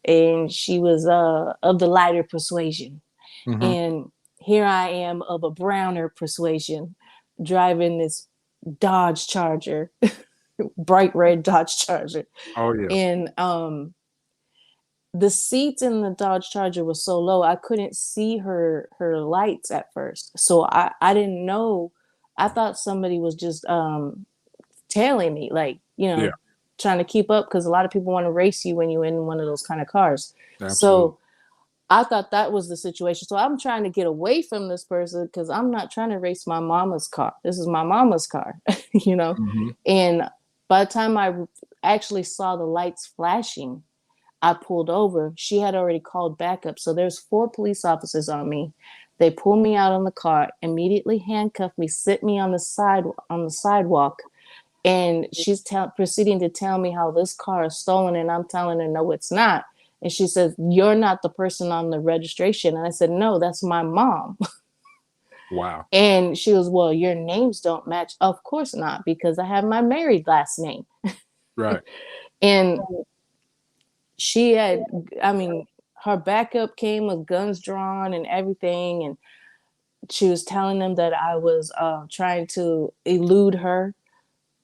Speaker 2: and she was of the lighter persuasion.
Speaker 1: Hmm.
Speaker 2: And here I am of a browner persuasion, driving this Dodge Charger, bright red Dodge Charger.
Speaker 1: Oh yeah.
Speaker 2: And the seats in the Dodge Charger was so low I couldn't see her lights at first. So I didn't know. I thought somebody was just tailing me, like,
Speaker 1: Yeah.
Speaker 2: trying to keep up, because a lot of people want to race you when you're in one of those kind of cars.
Speaker 1: Absolutely.
Speaker 2: So I thought that was the situation. So I'm trying to get away from this person because I'm not trying to race my mama's car. This is my mama's car, you know?
Speaker 1: Hmm.
Speaker 2: And by the time I actually saw the lights flashing, I pulled over. She had already called backup. So there's 4 police officers on me. They pull me out on the car, immediately handcuff me, sit me on the sidewalk, and she's proceeding to tell me how this car is stolen, and I'm telling her no, it's not. And she says, you're not the person on the registration. And I said, no, that's my mom.
Speaker 1: Wow.
Speaker 2: And she was, well, your names don't match. Of course not, because I have my married last name.
Speaker 1: Right.
Speaker 2: And she had, I mean, her backup came with guns drawn and everything. And she was telling them that I was trying to elude her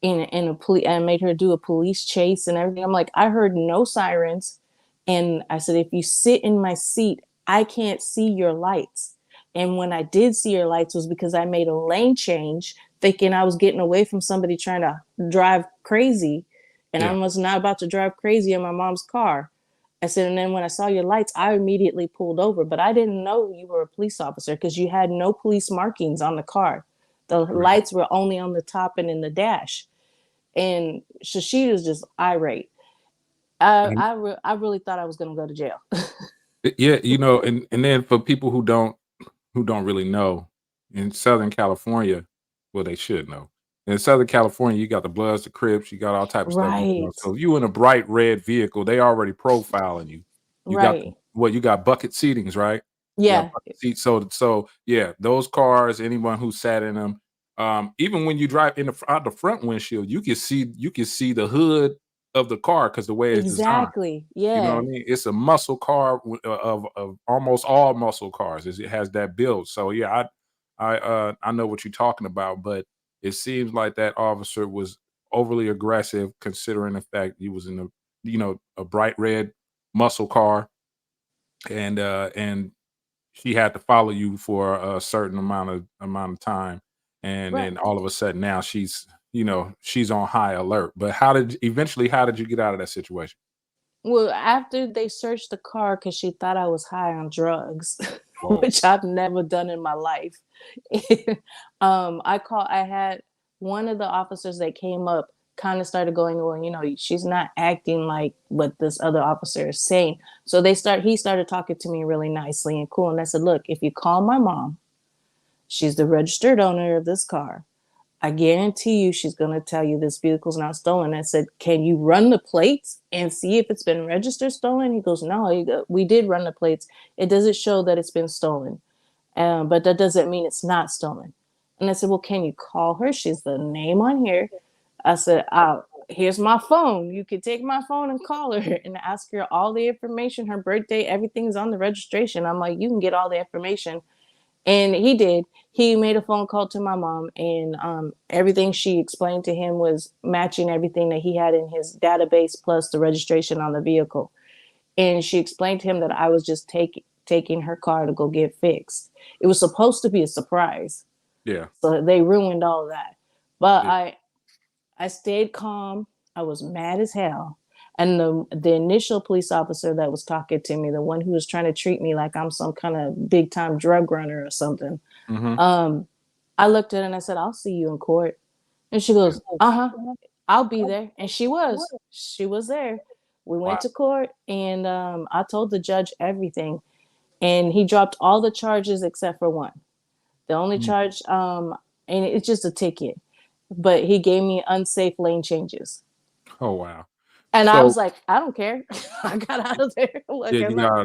Speaker 2: in a police, and made her do a police chase and everything. I'm like, I heard no sirens. And I said, if you sit in my seat, I can't see your lights. And when I did see your lights was because I made a lane change thinking I was getting away from somebody trying to drive crazy. And I
Speaker 1: Yeah.
Speaker 2: was not about to drive crazy in my mom's car. I said, and then when I saw your lights, I immediately pulled over, but I didn't know you were a police officer because you had no police markings on the car. The
Speaker 1: Right.
Speaker 2: lights were only on the top and in the dash. And so she was just irate.
Speaker 1: And
Speaker 2: I really thought I was going to go to jail.
Speaker 1: yeah, and then for people who don't who don't really know, in Southern California, well, they should know. In Southern California, you got the Bloods, the Crips, you got all type of stuff going on.
Speaker 2: Right.
Speaker 1: So if you in a bright red vehicle, they already profiling you. You got
Speaker 2: Right.
Speaker 1: you got bucket seatings, right? You got
Speaker 2: Yeah.
Speaker 1: bucket seats. So yeah, those cars, anyone who sat in them, even when you drive out the front windshield, you can see the hood of the car because the way it's designed.
Speaker 2: Exactly.
Speaker 1: You know what
Speaker 2: Yeah.
Speaker 1: I mean? It's a muscle car of almost all muscle cars. It has that build. So yeah, I know what you're talking about, but it seems like that officer was overly aggressive considering the fact he was in a bright red muscle car, and she had to follow you for a certain amount of time, and
Speaker 2: Right.
Speaker 1: then all of a sudden now she's on high alert. But how did you get out of that situation?
Speaker 2: Well, after they searched the car because she thought I was high on drugs,
Speaker 1: Whoa.
Speaker 2: which I've never done in my life. I had one of the officers that came up kind of started going, well, she's not acting like what this other officer is saying. So he started talking to me really nicely and cool. And I said, look, if you call my mom, she's the registered owner of this car. I guarantee you she's going to tell you this vehicle's not stolen. I said, can you run the plates and see if it's been registered stolen? He goes, no, we did run the plates. It doesn't show that it's been stolen. But that doesn't mean it's not stolen. And I said, well, can you call her? She's the name on here. I said, here's my phone. You can take my phone and call her and ask her all the information, her birthday, everything's on the registration. I'm like, you can get all the information. And he did. He made a phone call to my mom, and everything she explained to him was matching everything that he had in his database plus the registration on the vehicle. And she explained to him that I was just taking her car to go get fixed. It was supposed to be a surprise,
Speaker 1: Yeah.
Speaker 2: so they ruined all of that. But
Speaker 1: Yeah.
Speaker 2: I stayed calm. I was mad as hell. And the initial police officer that was talking to me, the one who was trying to treat me like I'm some kind of big time drug runner or something,
Speaker 1: Mhm.
Speaker 2: I looked at her and I said, I'll see you in court. And she goes, I'll be there. And she was there. We
Speaker 1: Wow.
Speaker 2: went to court, and I told the judge everything. And he dropped all the charges except for one. The only charge, and it's just a ticket, but he gave me unsafe lane changes.
Speaker 1: Oh, wow.
Speaker 2: And I
Speaker 1: So
Speaker 2: was like, I don't care. I got out of there.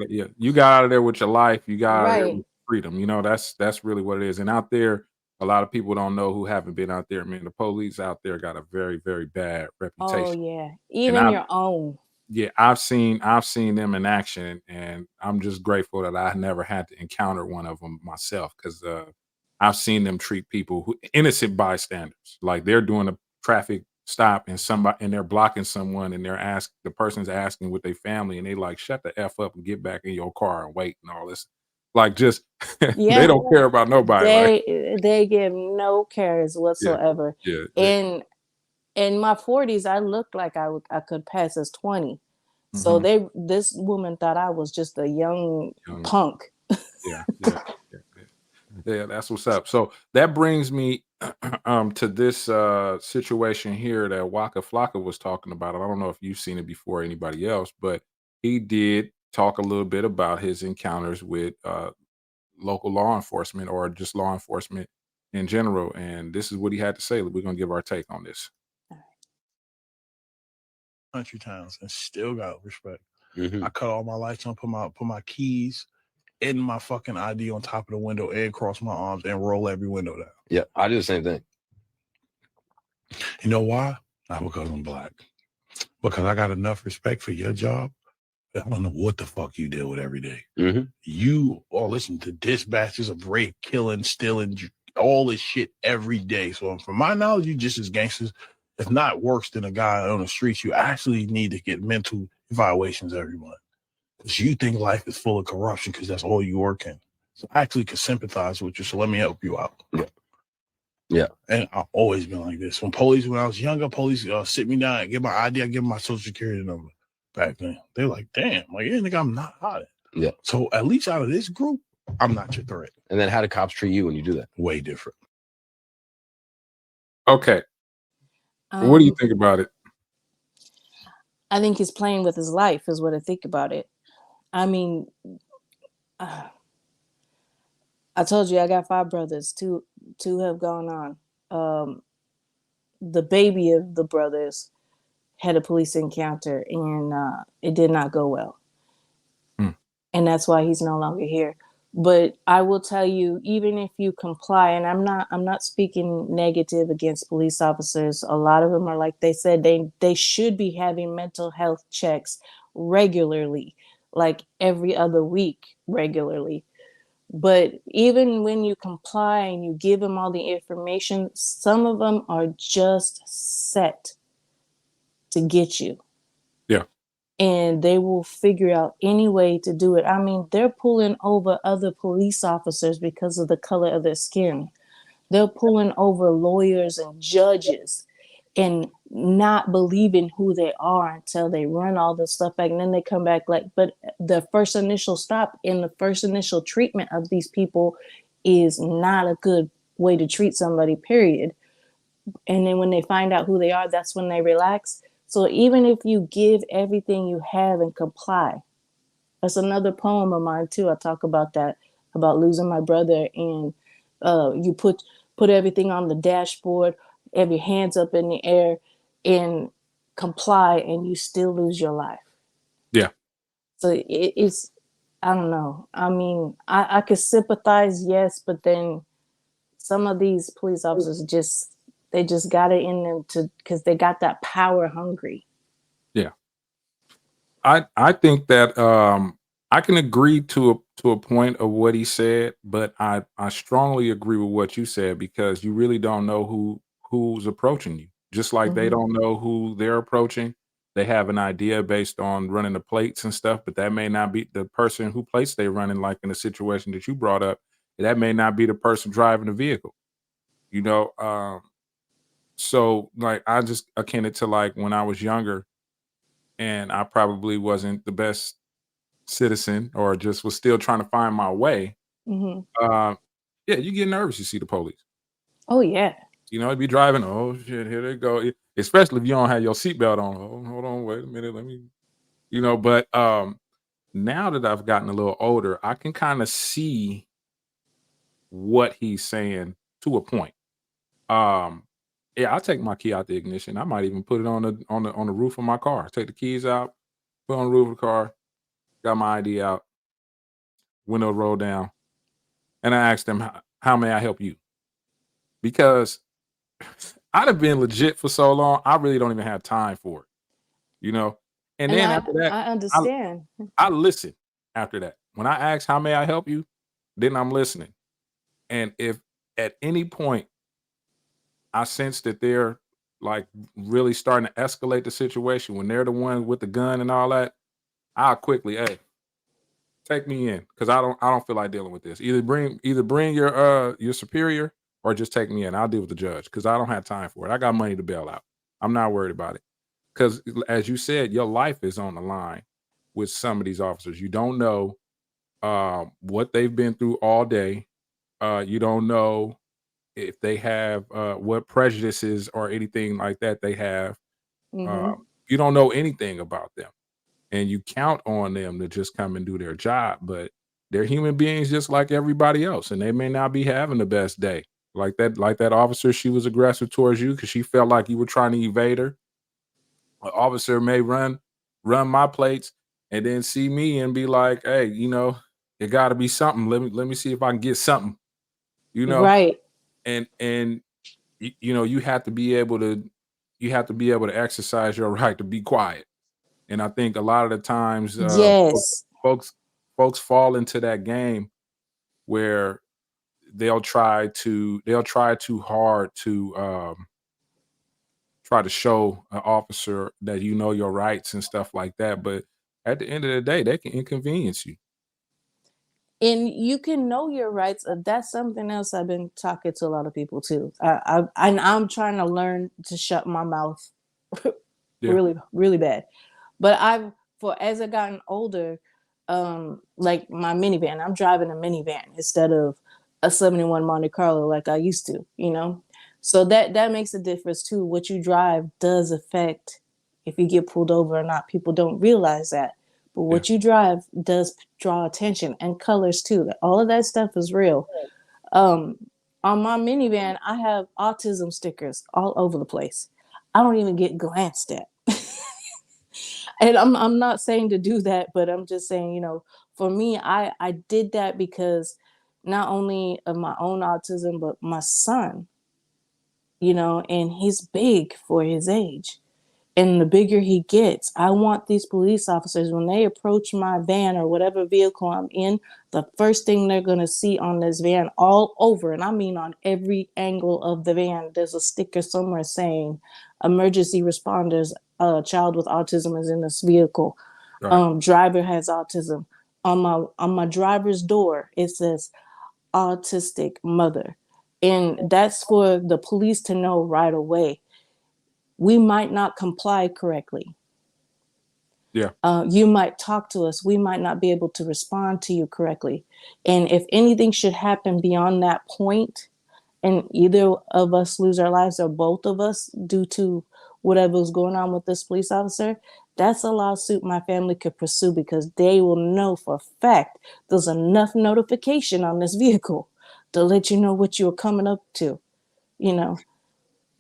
Speaker 1: yeah, you got out of there with your life. You got out of there
Speaker 2: Right.
Speaker 1: with freedom. That's really what it is. And out there, a lot of people don't know who haven't been out there. Man, the police out there got a very, very bad
Speaker 2: Oh
Speaker 1: reputation.
Speaker 2: yeah.
Speaker 1: And
Speaker 2: Even your own.
Speaker 1: I've seen them in action, and I'm just grateful that I never had to encounter one of them myself, because I've seen them treat people innocent bystanders, like they're doing a traffic stop and they're blocking someone, and the person's asking with their family, and they like, shut the F up and get back in your car and wait and all this. Like, just they
Speaker 2: Yeah.
Speaker 1: don't care about nobody. Like,
Speaker 2: They give no cares
Speaker 1: yeah,
Speaker 2: whatsoever.
Speaker 1: yeah.
Speaker 2: In my 40s, I looked like I could pass as 20. So
Speaker 1: Mhm.
Speaker 2: this woman thought I was just a young
Speaker 1: Young.
Speaker 2: punk.
Speaker 1: Yeah, yeah, yeah, yeah. Yeah, that's what's up. So that brings me to this situation here that Waka Flocka was talking about. I don't know if you've seen it before, anybody else, but he did talk a little bit about his encounters with local law enforcement, or just law enforcement in general. And this is what he had to say. We're gonna give our take on this.
Speaker 5: Country towns and still got respect.
Speaker 6: Mhm.
Speaker 5: I cut all my lights on, put my keys in my fucking ID on top of the window and cross my arms and roll every window down.
Speaker 6: Yeah, I do the same thing.
Speaker 5: You know why? Not because I'm black. Because I got enough respect for your job. I don't know what the fuck you deal with every day.
Speaker 6: Mhm.
Speaker 5: You all listen to dispatches of rape, killing, stealing, all this shit every day. So from my knowledge, you just as gangsters, if not worse than a guy on the streets. You actually need to get mental evaluations every month. Because you think life is full of corruption because that's all you work in. So I actually can sympathize with you. So let me help you out.
Speaker 6: Yeah.
Speaker 5: And I've always been like this. When I was younger, police sit me down and get my ID, I give them my social security number. Back then, they're like, damn, like, you think I'm not hot.
Speaker 6: Yeah.
Speaker 5: So at least out of this group, I'm not your threat.
Speaker 6: And then how do cops treat you when you do that?
Speaker 5: Way different.
Speaker 1: Okay. What do you think about it?
Speaker 2: I think he's playing with his life is what I think about it. I mean, I told you I got 5 brothers. Two have gone on. The baby of the brothers had a police encounter, and it did not go well. And that's why he's no longer here. But I will tell you, even if you comply, and I'm not speaking negative against police officers. A lot of them are, like they said, they should be having mental health checks regularly, like every other week regularly. But even when you comply and you give them all the information, some of them are just set to get you.
Speaker 1: Yeah.
Speaker 2: And they will figure out any way to do it. I mean, they're pulling over other police officers because of the color of their skin. They're pulling over lawyers and judges and not believing who they are until they run all this stuff back. And then they come back like, but the first initial stop and the first initial treatment of these people is not a good way to treat somebody, period. And then when they find out who they are, that's when they relax. So even if you give everything you have and comply, that's another poem of mine too. I talk about that, about losing my brother, and you put everything on the dashboard, have your hands up in the air, and comply, and you still lose your life.
Speaker 1: Yeah.
Speaker 2: So it's, I don't know. I mean, I could sympathize, yes, but then some of these police officers they just got it in them to, because they got that power hungry.
Speaker 1: Yeah. I think that I can agree to a point of what he said, but I strongly agree with what you said, because you really don't know who's approaching you. Just like they don't know who they're approaching. They have an idea based on running the plates and stuff, but that may not be the person who plates they running, like in the situation that you brought up. That may not be the person driving the vehicle. You know, so like I just akin it to like when I was younger and I probably wasn't the best citizen or just was still trying to find my way.
Speaker 2: Mm-hmm.
Speaker 1: Yeah, you get nervous. You see the police.
Speaker 2: Oh yeah.
Speaker 1: You know, be driving. Oh shit, here they go. Especially if you don't have your seatbelt on. Oh, hold on, wait a minute. Let me. You know, but now that I've gotten a little older, I can kind of see what he's saying to a point. Um, yeah, I'll take my key out the ignition. I might even put it on the roof of my car. Take the keys out, put it on the roof of the car, got my ID out, window roll down, and I asked them, how may I help you? Because I'd have been legit for so long, I really don't even have time for it, you know? And
Speaker 2: And
Speaker 1: then after that,
Speaker 2: I
Speaker 1: I
Speaker 2: understand.
Speaker 1: I listen after that. When I ask, how may I help you? Then I'm listening. And if at any point I sense that they're like really starting to escalate the situation, when they're the one with the gun and all that, I'll quickly, hey, take me in, because I don't feel like dealing with this. Either bring your superior or just take me in. I'll deal with the judge, because I don't have time for it. I got money to bail out. I'm not worried about it. Because as you said, your life is on the line with some of these officers. You don't know what they've been through all day. You don't know if they have what prejudices or anything like that they have.
Speaker 2: Mm-hmm.
Speaker 1: You don't know anything about them, and you count on them to just come and do their job, but they're human beings just like everybody else, and they may not be having the best day. Like that officer, she was aggressive towards you because she felt like you were trying to evade her. An officer may run my plates and then see me and be like, hey, it got to be something. Let me see if I can get something, you know.
Speaker 2: Right.
Speaker 1: And you have to be able to exercise your right to be quiet. And I think a lot of the times,
Speaker 2: Yes.
Speaker 1: folks folks fall into that game where they'll try too hard to try to show an officer that you know your rights and stuff like that. But at the end of the day, they can inconvenience you.
Speaker 2: And you can know your rights. That's something else I've been talking to a lot of people too. I'm trying to learn to shut my mouth
Speaker 1: Yeah.
Speaker 2: really, really bad. But as I've gotten older, like my minivan, I'm driving a minivan instead of a 71 Monte Carlo like I used to, you know? So that makes a difference too. What you drive does affect if you get pulled over or not. People don't realize that. but what you drive does draw attention, and colors too. All of that stuff is real. On my minivan, I have autism stickers all over the place. I don't even get glanced at. And I'm not saying to do that, but I'm just saying, you know, for me, I did that because not only of my own autism, but my son, you know, and he's big for his age. And the bigger he gets, I want these police officers, when they approach my van or whatever vehicle I'm in, the first thing they're going to see on this van all over, and I mean on every angle of the van, there's a sticker somewhere saying emergency responders, child with autism is in this vehicle.
Speaker 1: Right.
Speaker 2: Driver has autism. On my driver's door, it says autistic mother. And that's for the police to know right away. We might not comply correctly.
Speaker 1: Yeah.
Speaker 2: You might talk to us. We might not be able to respond to you correctly. And if anything should happen beyond that point, and either of us lose our lives or both of us due to whatever's going on with this police officer, that's a lawsuit my family could pursue, because they will know for a fact there's enough notification on this vehicle to let you know what you're coming up to, you know.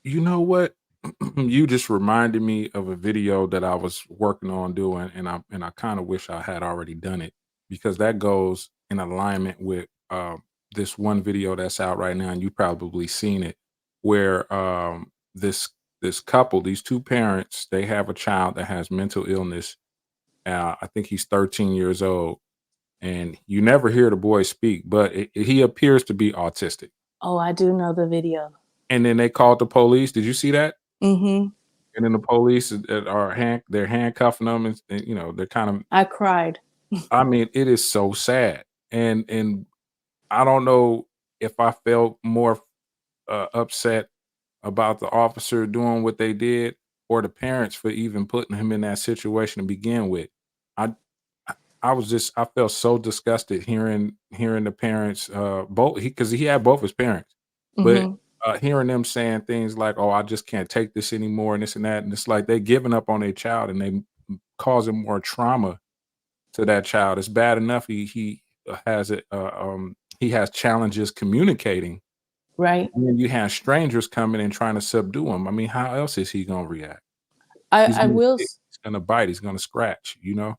Speaker 1: You know what? You just reminded me of a video that I was working on doing, and I kind of wish I had already done it, because that goes in alignment with this one video that's out right now, and you probably seen it, where this couple, these two parents, they have a child that has mental illness. I think he's 13 years old, and you never hear the boy speak, but he appears to be autistic.
Speaker 2: Oh, I do know the video.
Speaker 1: And then they called the police. Did you see that?
Speaker 2: Mm-hmm.
Speaker 1: And then the police they're handcuffing them, and you know, they're kind of,
Speaker 2: I cried.
Speaker 1: I mean, it is so sad. And I don't know if I felt more upset about the officer doing what they did, or the parents for even putting him in that situation to begin with. I I was just, I felt so disgusted hearing the parents, both, because he had both his parents, but
Speaker 2: Mm-hmm.
Speaker 1: hearing them saying things like, "Oh, I just can't take this anymore," and this and that, and it's like they giving up on their child, and they causing more trauma to that child. It's bad enough he has it, he has challenges communicating,
Speaker 2: Right.
Speaker 1: and then you have strangers coming and trying to subdue him. I mean, how else is he gonna react?
Speaker 2: I,
Speaker 1: He's
Speaker 2: I
Speaker 1: gonna
Speaker 2: will
Speaker 1: kick, he's gonna bite, he's gonna scratch. You know?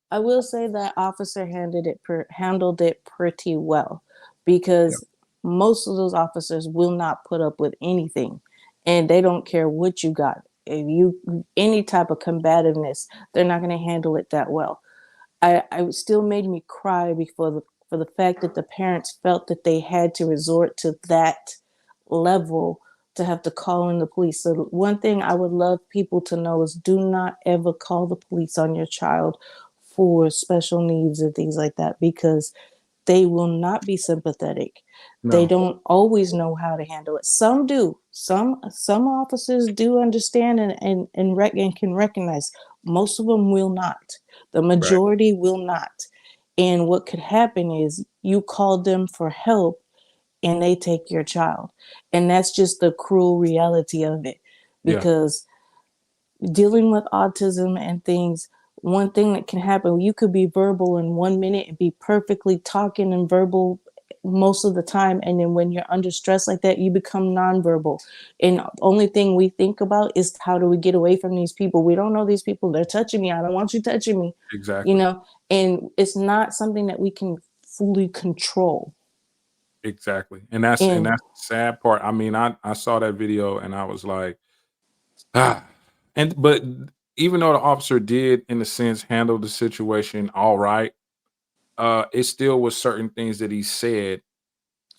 Speaker 2: I will say that officer handled it pretty well,
Speaker 1: Yeah.
Speaker 2: because most of those officers will not put up with anything, and they don't care what you got. If you any type of combativeness, they're not going to handle it that well. I still made me cry before for the fact that the parents felt that they had to resort to that level to have to call in the police. So one thing I would love people to know is, do not ever call the police on your child for special needs and things like that, because they will not be sympathetic. They
Speaker 1: No.
Speaker 2: don't always know how to handle it. Some do. Some officers do understand and can recognize. Most of them will not. The
Speaker 1: Right.
Speaker 2: majority will not. And what could happen is you call them for help and they take your child. And that's just the cruel reality of it.
Speaker 1: Yeah.
Speaker 2: Because dealing with autism and things, one thing that can happen, you could be verbal in 1 minute and be perfectly talking and verbal most of the time, and then when you're under stress like that, you become nonverbal, and the only thing we think about is, how do we get away from these people? We don't know these people, they're touching me, I don't want you touching me, you
Speaker 1: Exactly.
Speaker 2: know. And it's not something that we can fully control.
Speaker 1: Exactly. And
Speaker 2: And
Speaker 1: that's the sad part. I mean, I saw that video and I was like, ah. And but even though the officer did, in a sense, handle the situation all right, it still was certain things that he said.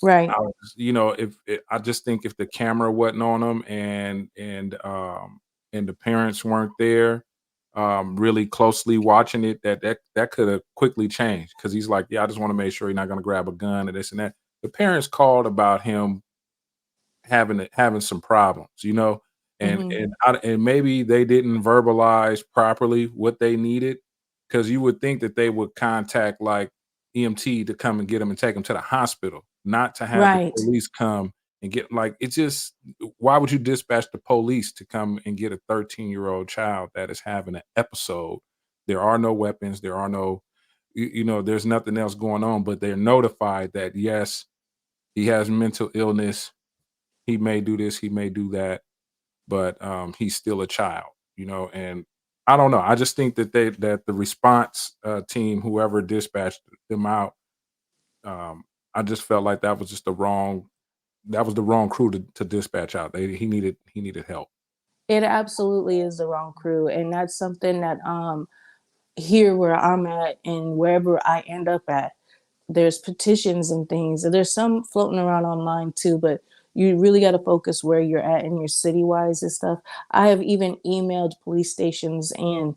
Speaker 2: right.
Speaker 1: I was, you know, I just think if the camera wasn't on him, and the parents weren't there, really closely watching it, that could have quickly changed, because he's like, yeah, I just want to make sure he's not going to grab a gun and this and that. The parents called about him having some problems, you know,
Speaker 2: Hmm.
Speaker 1: and maybe they didn't verbalize properly what they needed, because you would think that they would contact like EMT to come and get them and take them to the hospital, not to have the
Speaker 2: Right.
Speaker 1: police come and get, like, it's just, why would you dispatch the police to come and get a 13-year-old child that is having an episode There are no weapons. There are no, there's nothing else going on, but they're notified that yes, he has mental illness. He may do this, he may do that, but he's still a child, and I don't know. I just think that the response team, whoever dispatched them out, I just felt like that was just the wrong crew to dispatch out. He needed help.
Speaker 2: It absolutely is the wrong crew, and that's something that here where I'm at and wherever I end up at, there's petitions and things. There's some floating around online too, but you really got to focus where you're at in your city wise and stuff. I have even emailed police stations and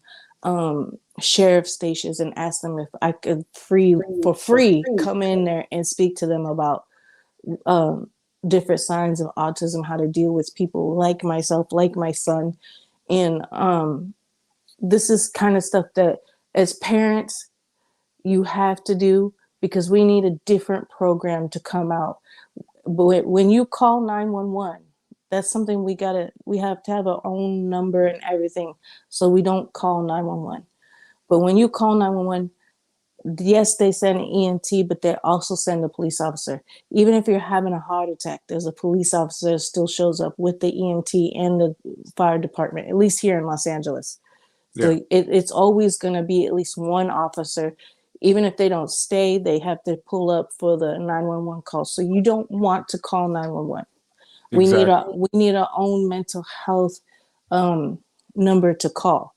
Speaker 2: sheriff stations and asked them if I could for free come in there and speak to them about different signs of autism, how to deal with people like myself, like my son. And this is kind of stuff that as parents you have to do, because we need a different program to come out. But when you call 911, that's something we have to have our own number and everything, so we don't call 911. But when you call 911, yes, they send an EMT, but they also send a police officer. Even if you're having a heart attack, there's a police officer that still shows up with the EMT and the fire department, at least here in Los Angeles. So
Speaker 1: Yeah.
Speaker 2: it's always going to be at least one officer. Even if they don't stay, they have to pull up for the 911 call. So you don't want to call 911.
Speaker 1: Exactly.
Speaker 2: We need our own mental health number to call.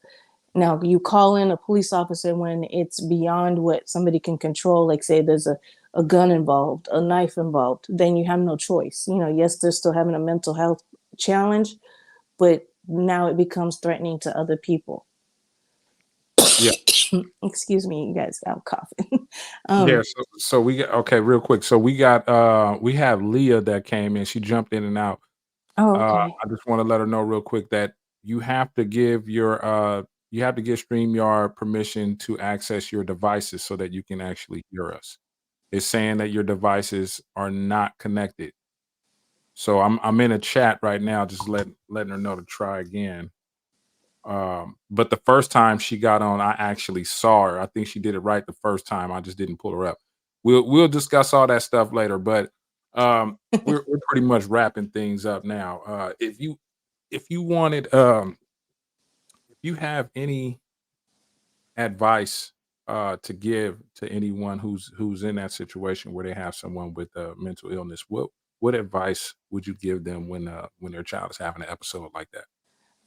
Speaker 2: Now, you call in a police officer when it's beyond what somebody can control, like say there's a gun involved, a knife involved, then you have no choice. Yes, they're still having a mental health challenge, but now it becomes threatening to other people.
Speaker 1: Yeah.
Speaker 2: Excuse me, you guys, I'm coughing.
Speaker 1: Yeah. So we got, okay, real quick. So we have Leah that came in. She jumped in and out.
Speaker 2: Oh, okay.
Speaker 1: I just want to let her know real quick that you have to give StreamYard permission to access your devices so that you can actually hear us. It's saying that your devices are not connected. So I'm in a chat right now, just letting her know to try again. But the first time she got on, I actually saw her. I think she did it right the first time. I just didn't pull her up. We'll discuss all that stuff later, but we're pretty much wrapping things up now. If you wanted if you have any advice to give to anyone who's in that situation where they have someone with mental illness, what advice would you give them when their child is having an episode like that?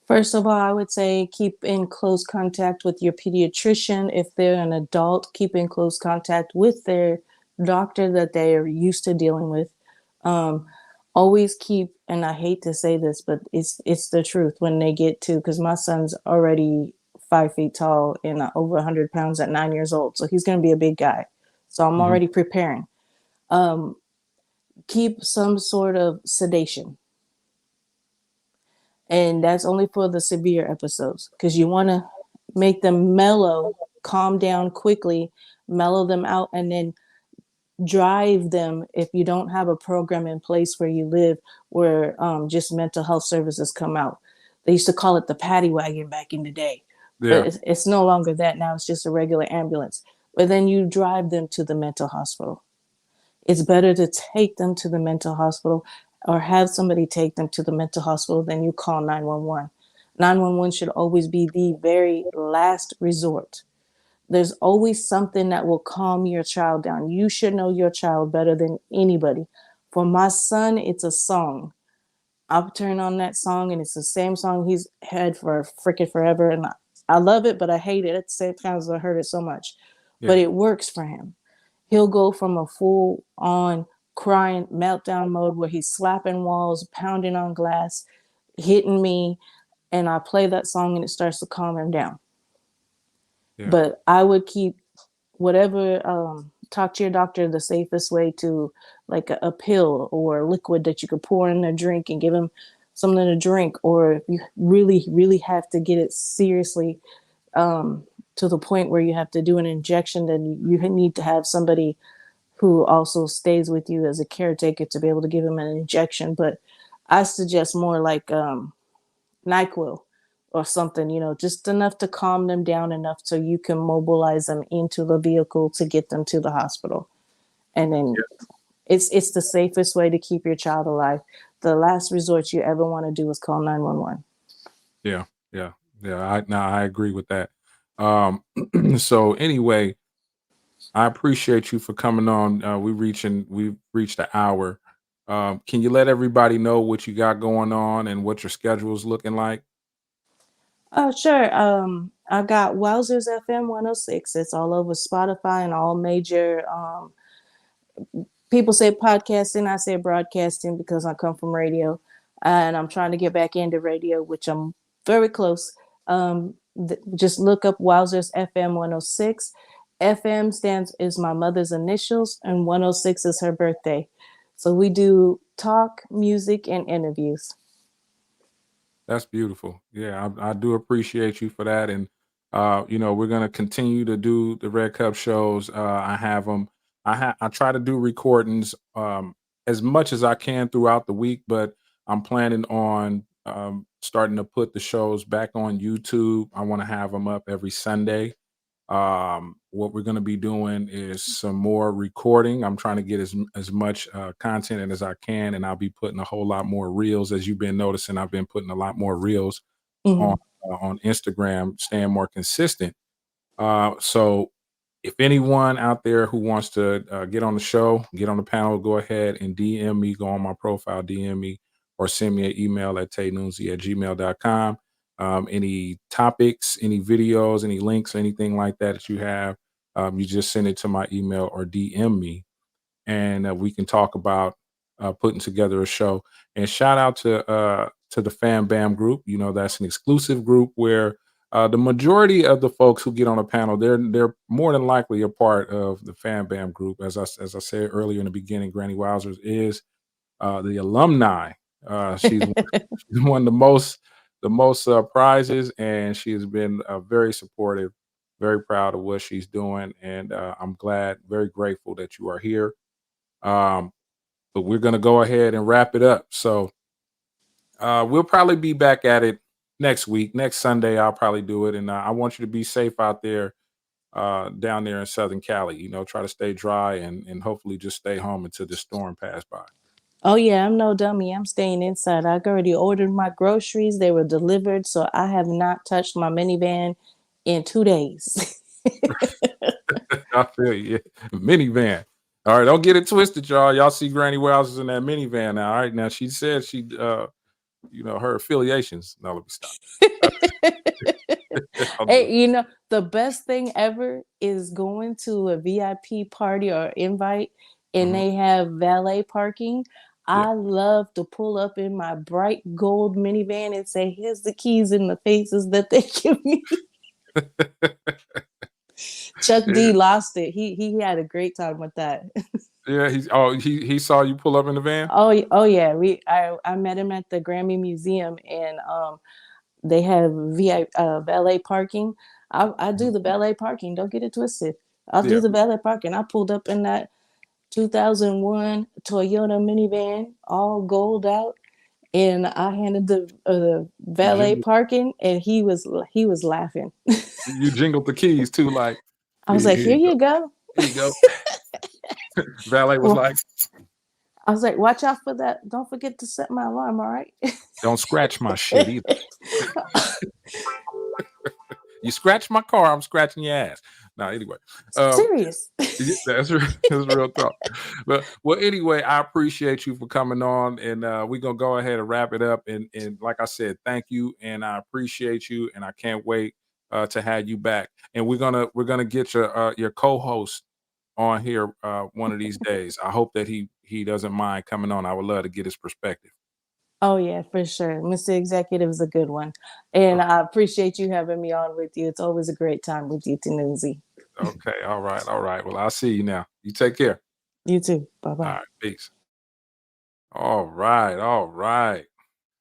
Speaker 2: First of all, I would say keep in close contact with your pediatrician. If they're an adult, keep in close contact with their doctor that they are used to dealing with. Um, Always keep, and I hate to say this, but it's the truth when they get to, because my son's already 5 feet tall and over 100 pounds at 9 years old. So he's going to be a big guy. So I'm
Speaker 1: Mhm.
Speaker 2: already preparing. Um, Keep some sort of sedation. And that's only for the severe episodes, because you want to make them mellow, calm down quickly, mellow them out, and then drive them. If you don't have a program in place where you live, where just mental health services come out, they used to call it the paddy wagon back in the day, but
Speaker 1: Yeah.
Speaker 2: it's no longer that now. It's just a regular ambulance. But then you drive them to the mental hospital. It's better to take them to the mental hospital or have somebody take them to the mental hospital than you call 911. 911 should always be the very last resort. There's always something that will calm your child down. You should know your child better than anybody. For my son, it's a song. I'll turn on that song and it's the same song he's had for freaking forever. And I love it, but I hate it at the same time as I heard it so much. But
Speaker 1: Yeah.
Speaker 2: it works for him. He'll go from a full on crying meltdown mode where he's slapping walls, pounding on glass, hitting me, and I play that song and it starts to calm him down.
Speaker 1: Yeah.
Speaker 2: But I would keep whatever, talk to your doctor the safest way to, like a pill or a liquid that you could pour in a drink and give him something to drink. Or if you really, really have to get it seriously, to the point where you have to do an injection, then you need to have somebody who also stays with you as a caretaker to be able to give him an injection. But I suggest more like NyQuil or something, you know, just enough to calm them down enough so you can mobilize them into the vehicle to get them to the hospital. And then it's the safest way to keep your child alive. The last resort you ever want to do is call 911.
Speaker 1: Yeah, yeah, yeah. I agree with that. So anyway, I appreciate you for coming on. We've reached the hour. Can you let everybody know what you got going on and what your schedule is looking like?
Speaker 2: Oh, sure. I got Wowzers FM 106. It's all over Spotify and all major people say podcasting, I say broadcasting because I come from radio and I'm trying to get back into radio, which I'm very close. Just look up Wowzers FM 106. FM stands is my mother's initials and 106 is her birthday. So we do talk, music, and interviews.
Speaker 1: That's beautiful. Yeah, I do appreciate you for that. And we're gonna continue to do the Red Cup shows. I have them. I try to do recordings as much as I can throughout the week, but I'm planning on starting to put the shows back on YouTube. I want to have them up every Sunday. What we're going to be doing is some more recording. I'm trying to get as much content in as I can, and I'll be putting a whole lot more reels. As you've been noticing, I've been putting a lot more reels on
Speaker 2: Mhm.
Speaker 1: on Instagram, staying more consistent. So if anyone out there who wants to get on the show, get on the panel, go ahead and DM me, go on my profile, DM me, or send me an email at tenoonzie@gmail.com. Any topics, any videos, any links, anything like that that you have, you just send it to my email or DM me, and we can talk about putting together a show. And shout out to the FamBam group. You know, that's an exclusive group where the majority of the folks who get on a panel, they're more than likely a part of the FamBam group. As I said earlier in the beginning, Granny Wowzers is the alumni. She's she's won the most prizes, and she has been very supportive. Very proud of what she's doing, and I'm glad, very grateful that you are here. Um, but we're gonna go ahead and wrap it up. So we'll probably be back at it next week. Next Sunday, I'll probably do it. And I want you to be safe out there, down there in Southern Cali. You know, try to stay dry and hopefully just stay home until the storm pass by.
Speaker 2: Oh yeah, I'm no dummy. I'm staying inside. I already ordered my groceries. They were delivered, so I have not touched my minivan in 2 days.
Speaker 1: I feel you. Yeah. Minivan. All right, don't get it twisted, y'all. Y'all see Granny Wowzers in that minivan now. All right, now she said she, her affiliations. No, let me stop. I'll do
Speaker 2: Hey, you know, the best thing ever is going to a VIP party or invite and
Speaker 1: Mhm.
Speaker 2: they have valet parking.
Speaker 1: Yeah.
Speaker 2: I love to pull up in my bright gold minivan and say, here's the keys in the faces that they give me. Chuck
Speaker 1: Yeah.
Speaker 2: D lost it. He had a great time with that.
Speaker 1: Yeah, he saw you pull up in the van?
Speaker 2: Oh yeah. I met him at the Grammy Museum and they have valet parking. I do
Speaker 1: Mhm.
Speaker 2: the valet parking. Don't get it twisted. I'll do
Speaker 1: Yeah.
Speaker 2: the valet parking. I pulled up in that 2001 Toyota minivan, all gold out, and I handed the
Speaker 1: You
Speaker 2: valet
Speaker 1: jingled
Speaker 2: parking, and he was laughing.
Speaker 1: you jingled the keys too, like,
Speaker 2: I was like,
Speaker 1: Here
Speaker 2: "Here
Speaker 1: you go.
Speaker 2: you go."
Speaker 1: Here you go." Valet was
Speaker 2: Well,
Speaker 1: like,
Speaker 2: I was like, "Watch out for that. Don't forget to set my alarm. All right."
Speaker 1: "Don't scratch my shit either. You scratch my car, I'm scratching your ass." Now, anyway, um,
Speaker 2: Serious.
Speaker 1: yeah, that's real talk. But well, anyway, I appreciate you for coming on, and we're gonna go ahead and wrap it up. And like I said, thank you, and I appreciate you, and I can't wait to have you back. And we're gonna get your co-host on here one of these days. I hope that he doesn't mind coming on. I would love to get his perspective.
Speaker 2: Oh yeah, for sure. Mr. Executive is a good one. And I appreciate you having me on with you. It's always a great time with you, Tenoonzie.
Speaker 1: Okay, all right, all right. Well, I'll see you now. You take care.
Speaker 2: You too. Bye
Speaker 1: All
Speaker 2: bye.
Speaker 1: right, peace. All right, all right.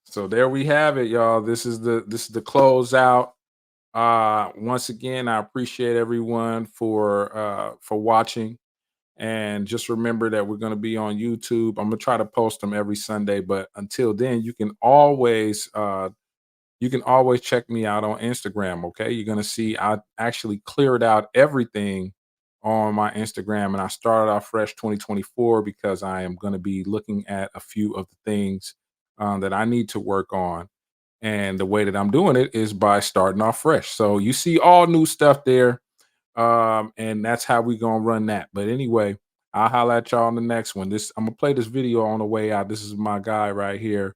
Speaker 1: So there we have it, y'all. This is the closeout. Once again, I appreciate everyone for watching. And just remember that we're going to be on YouTube. I'm gonna try to post them every Sunday, but until then, you can always you can always check me out on Instagram. Okay, you're gonna see I actually cleared out everything on my Instagram, and I started off fresh 2024 because I am going to be looking at a few of the things that I need to work on. And the way that I'm doing it is by starting off fresh. So you see all new stuff there. And that's how we gonna run that. But anyway, I'll holla at y'all on the next one. I'm gonna play this video on the way out. This is my guy right here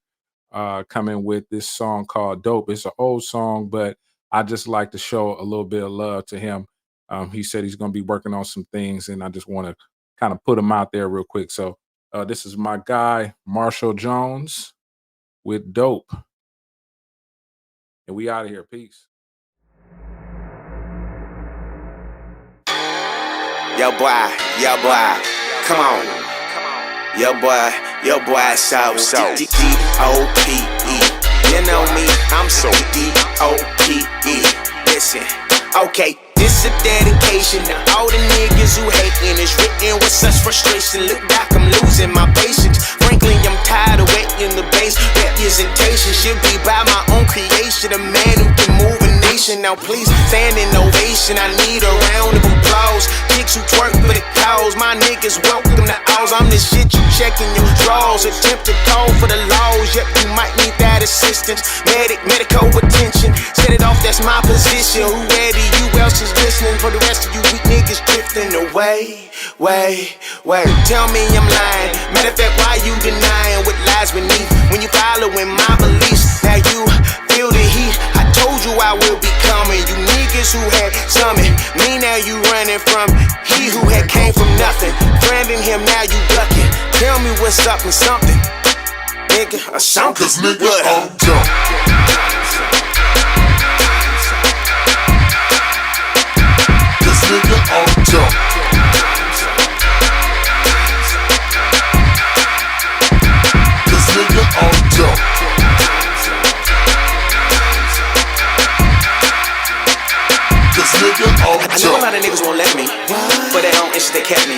Speaker 1: coming with this song called Dope. It's an old song, but I just like to show a little bit of love to him. He said he's going to be working on some things, and I just want to kind of put him out there real quick. So this is my guy, Marshall Jones, with Dope. And we out of here. Peace.
Speaker 7: Yo boy, come on. Yo boy, so D-O-P-E. You know me, I'm so D-O-P-E. Listen, okay. This a dedication to all the niggas who hatin'. It's written with such frustration. Look back, I'm losing my patience. Frankly, I'm tired of waiting the base. Representation should be by my own creation. A man who can move a nation. Now please stand in ovation. I need a round of applause. Chicks who twerk for the cows. My niggas welcome to ours. I'm the shit you checking your drawers. Attempt to call for the laws. Yep, you might need that assistance. Medical attention. Set it off, that's my position. Who ready? You else is listening? For the rest of you weak niggas drifting away. Tell me I'm lying. Matter of fact, why you denying what lies beneath? When you following my beliefs, now you feel the heat. I told you I will be coming. You niggas who had something, me now you running from he who had came from nothing. Branding him, now you ducking. Tell me what's up and something, nigga, or something.
Speaker 8: Cause nigga, I'm done. Nigga, I'm done. Cause nigga, I'm done. Cause nigga, I'm done.
Speaker 7: I know a lot of niggas won't let me, but they don't inch they kept me.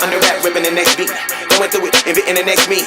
Speaker 7: Under rap, ripping the next beat. Going through it, inventing the next me.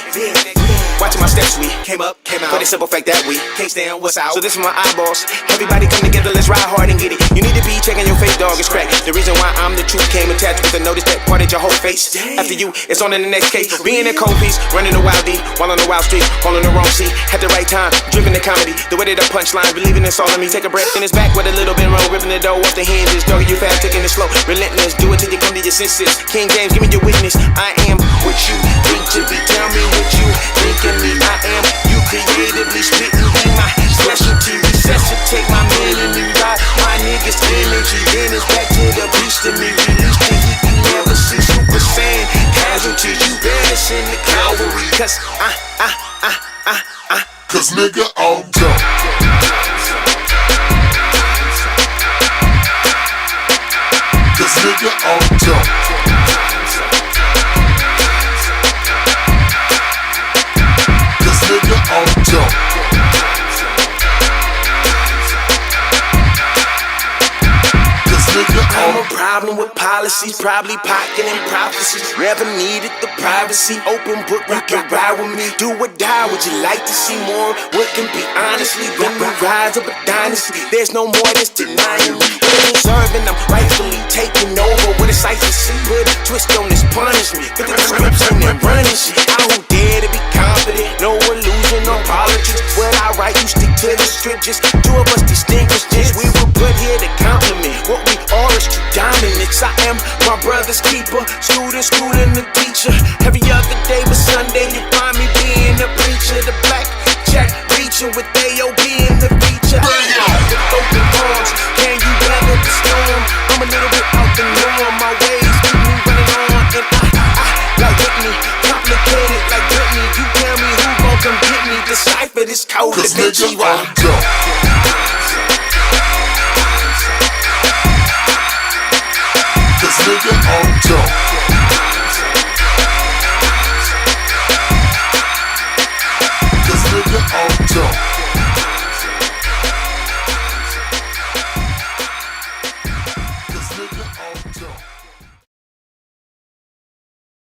Speaker 7: Watching my steps, we came up, for the simple fact that we can't stand what's out. So this is my eyeballs. Everybody come together, let's ride hard and get it. You need to be checking your face, dog, it's cracked. The reason why I'm the truth came attached with the notice that parted your whole face. After you, it's on in the next case. Being a cold piece, running a wild D, while on the wild street, all on the wrong seat. At the right time, driven the comedy. The way that I punchline, believing it's all in me. Take a breath in his back with a little bit roll, ripping the dough off the hinges. Dog, you fast, taking it slow, relentless. Do it till you come to your senses. King James, give me your witness. I am what you think to be. Tell me what you think of me. I am you creatively spitting. Be my specialty. Resuscitate my melody. Ride my niggas' energy. Then it's back to the beast of me. Release the heat you never see. Super Saiyan casualties. You better send the cavalry. Cause
Speaker 8: Cause nigga, I'm done. Cause nigga, I'm done. Cause nigga, I'm done.
Speaker 7: I'm a problem with policies, probably pocketing prophecies. Never needed the privacy. Open book, you can ride with me. Do or die, would you like to see more? What can be honestly when we rise up a dynasty? There's no more that's denying me. What I'm serving, I'm rightfully taking over. What a sight to see. Put a twist on this punishment. Put the scripts on that running shit. I don't dare to be confident. No illusion, no politics. When I write, you stick to the script. Just two of us distinguished. Just we were put here to compliment what we are is true dominance. I am my brother's keeper, student, schooling the teacher. Every other day but Sunday you find me being a preacher. The black jack reaching with AOB in the feature. With open arms, can you weather the storm? I'm a little bit out the norm. My ways keep me running on, and I like Whitney, complicated like Britney. You tell me who gon' come get me? Decipher this code
Speaker 8: Cause
Speaker 7: that
Speaker 8: nigga,
Speaker 7: you are.
Speaker 8: I'm done. Cause nigga, I'm done. Cause nigga, I'm done. Cause nigga, I'm done.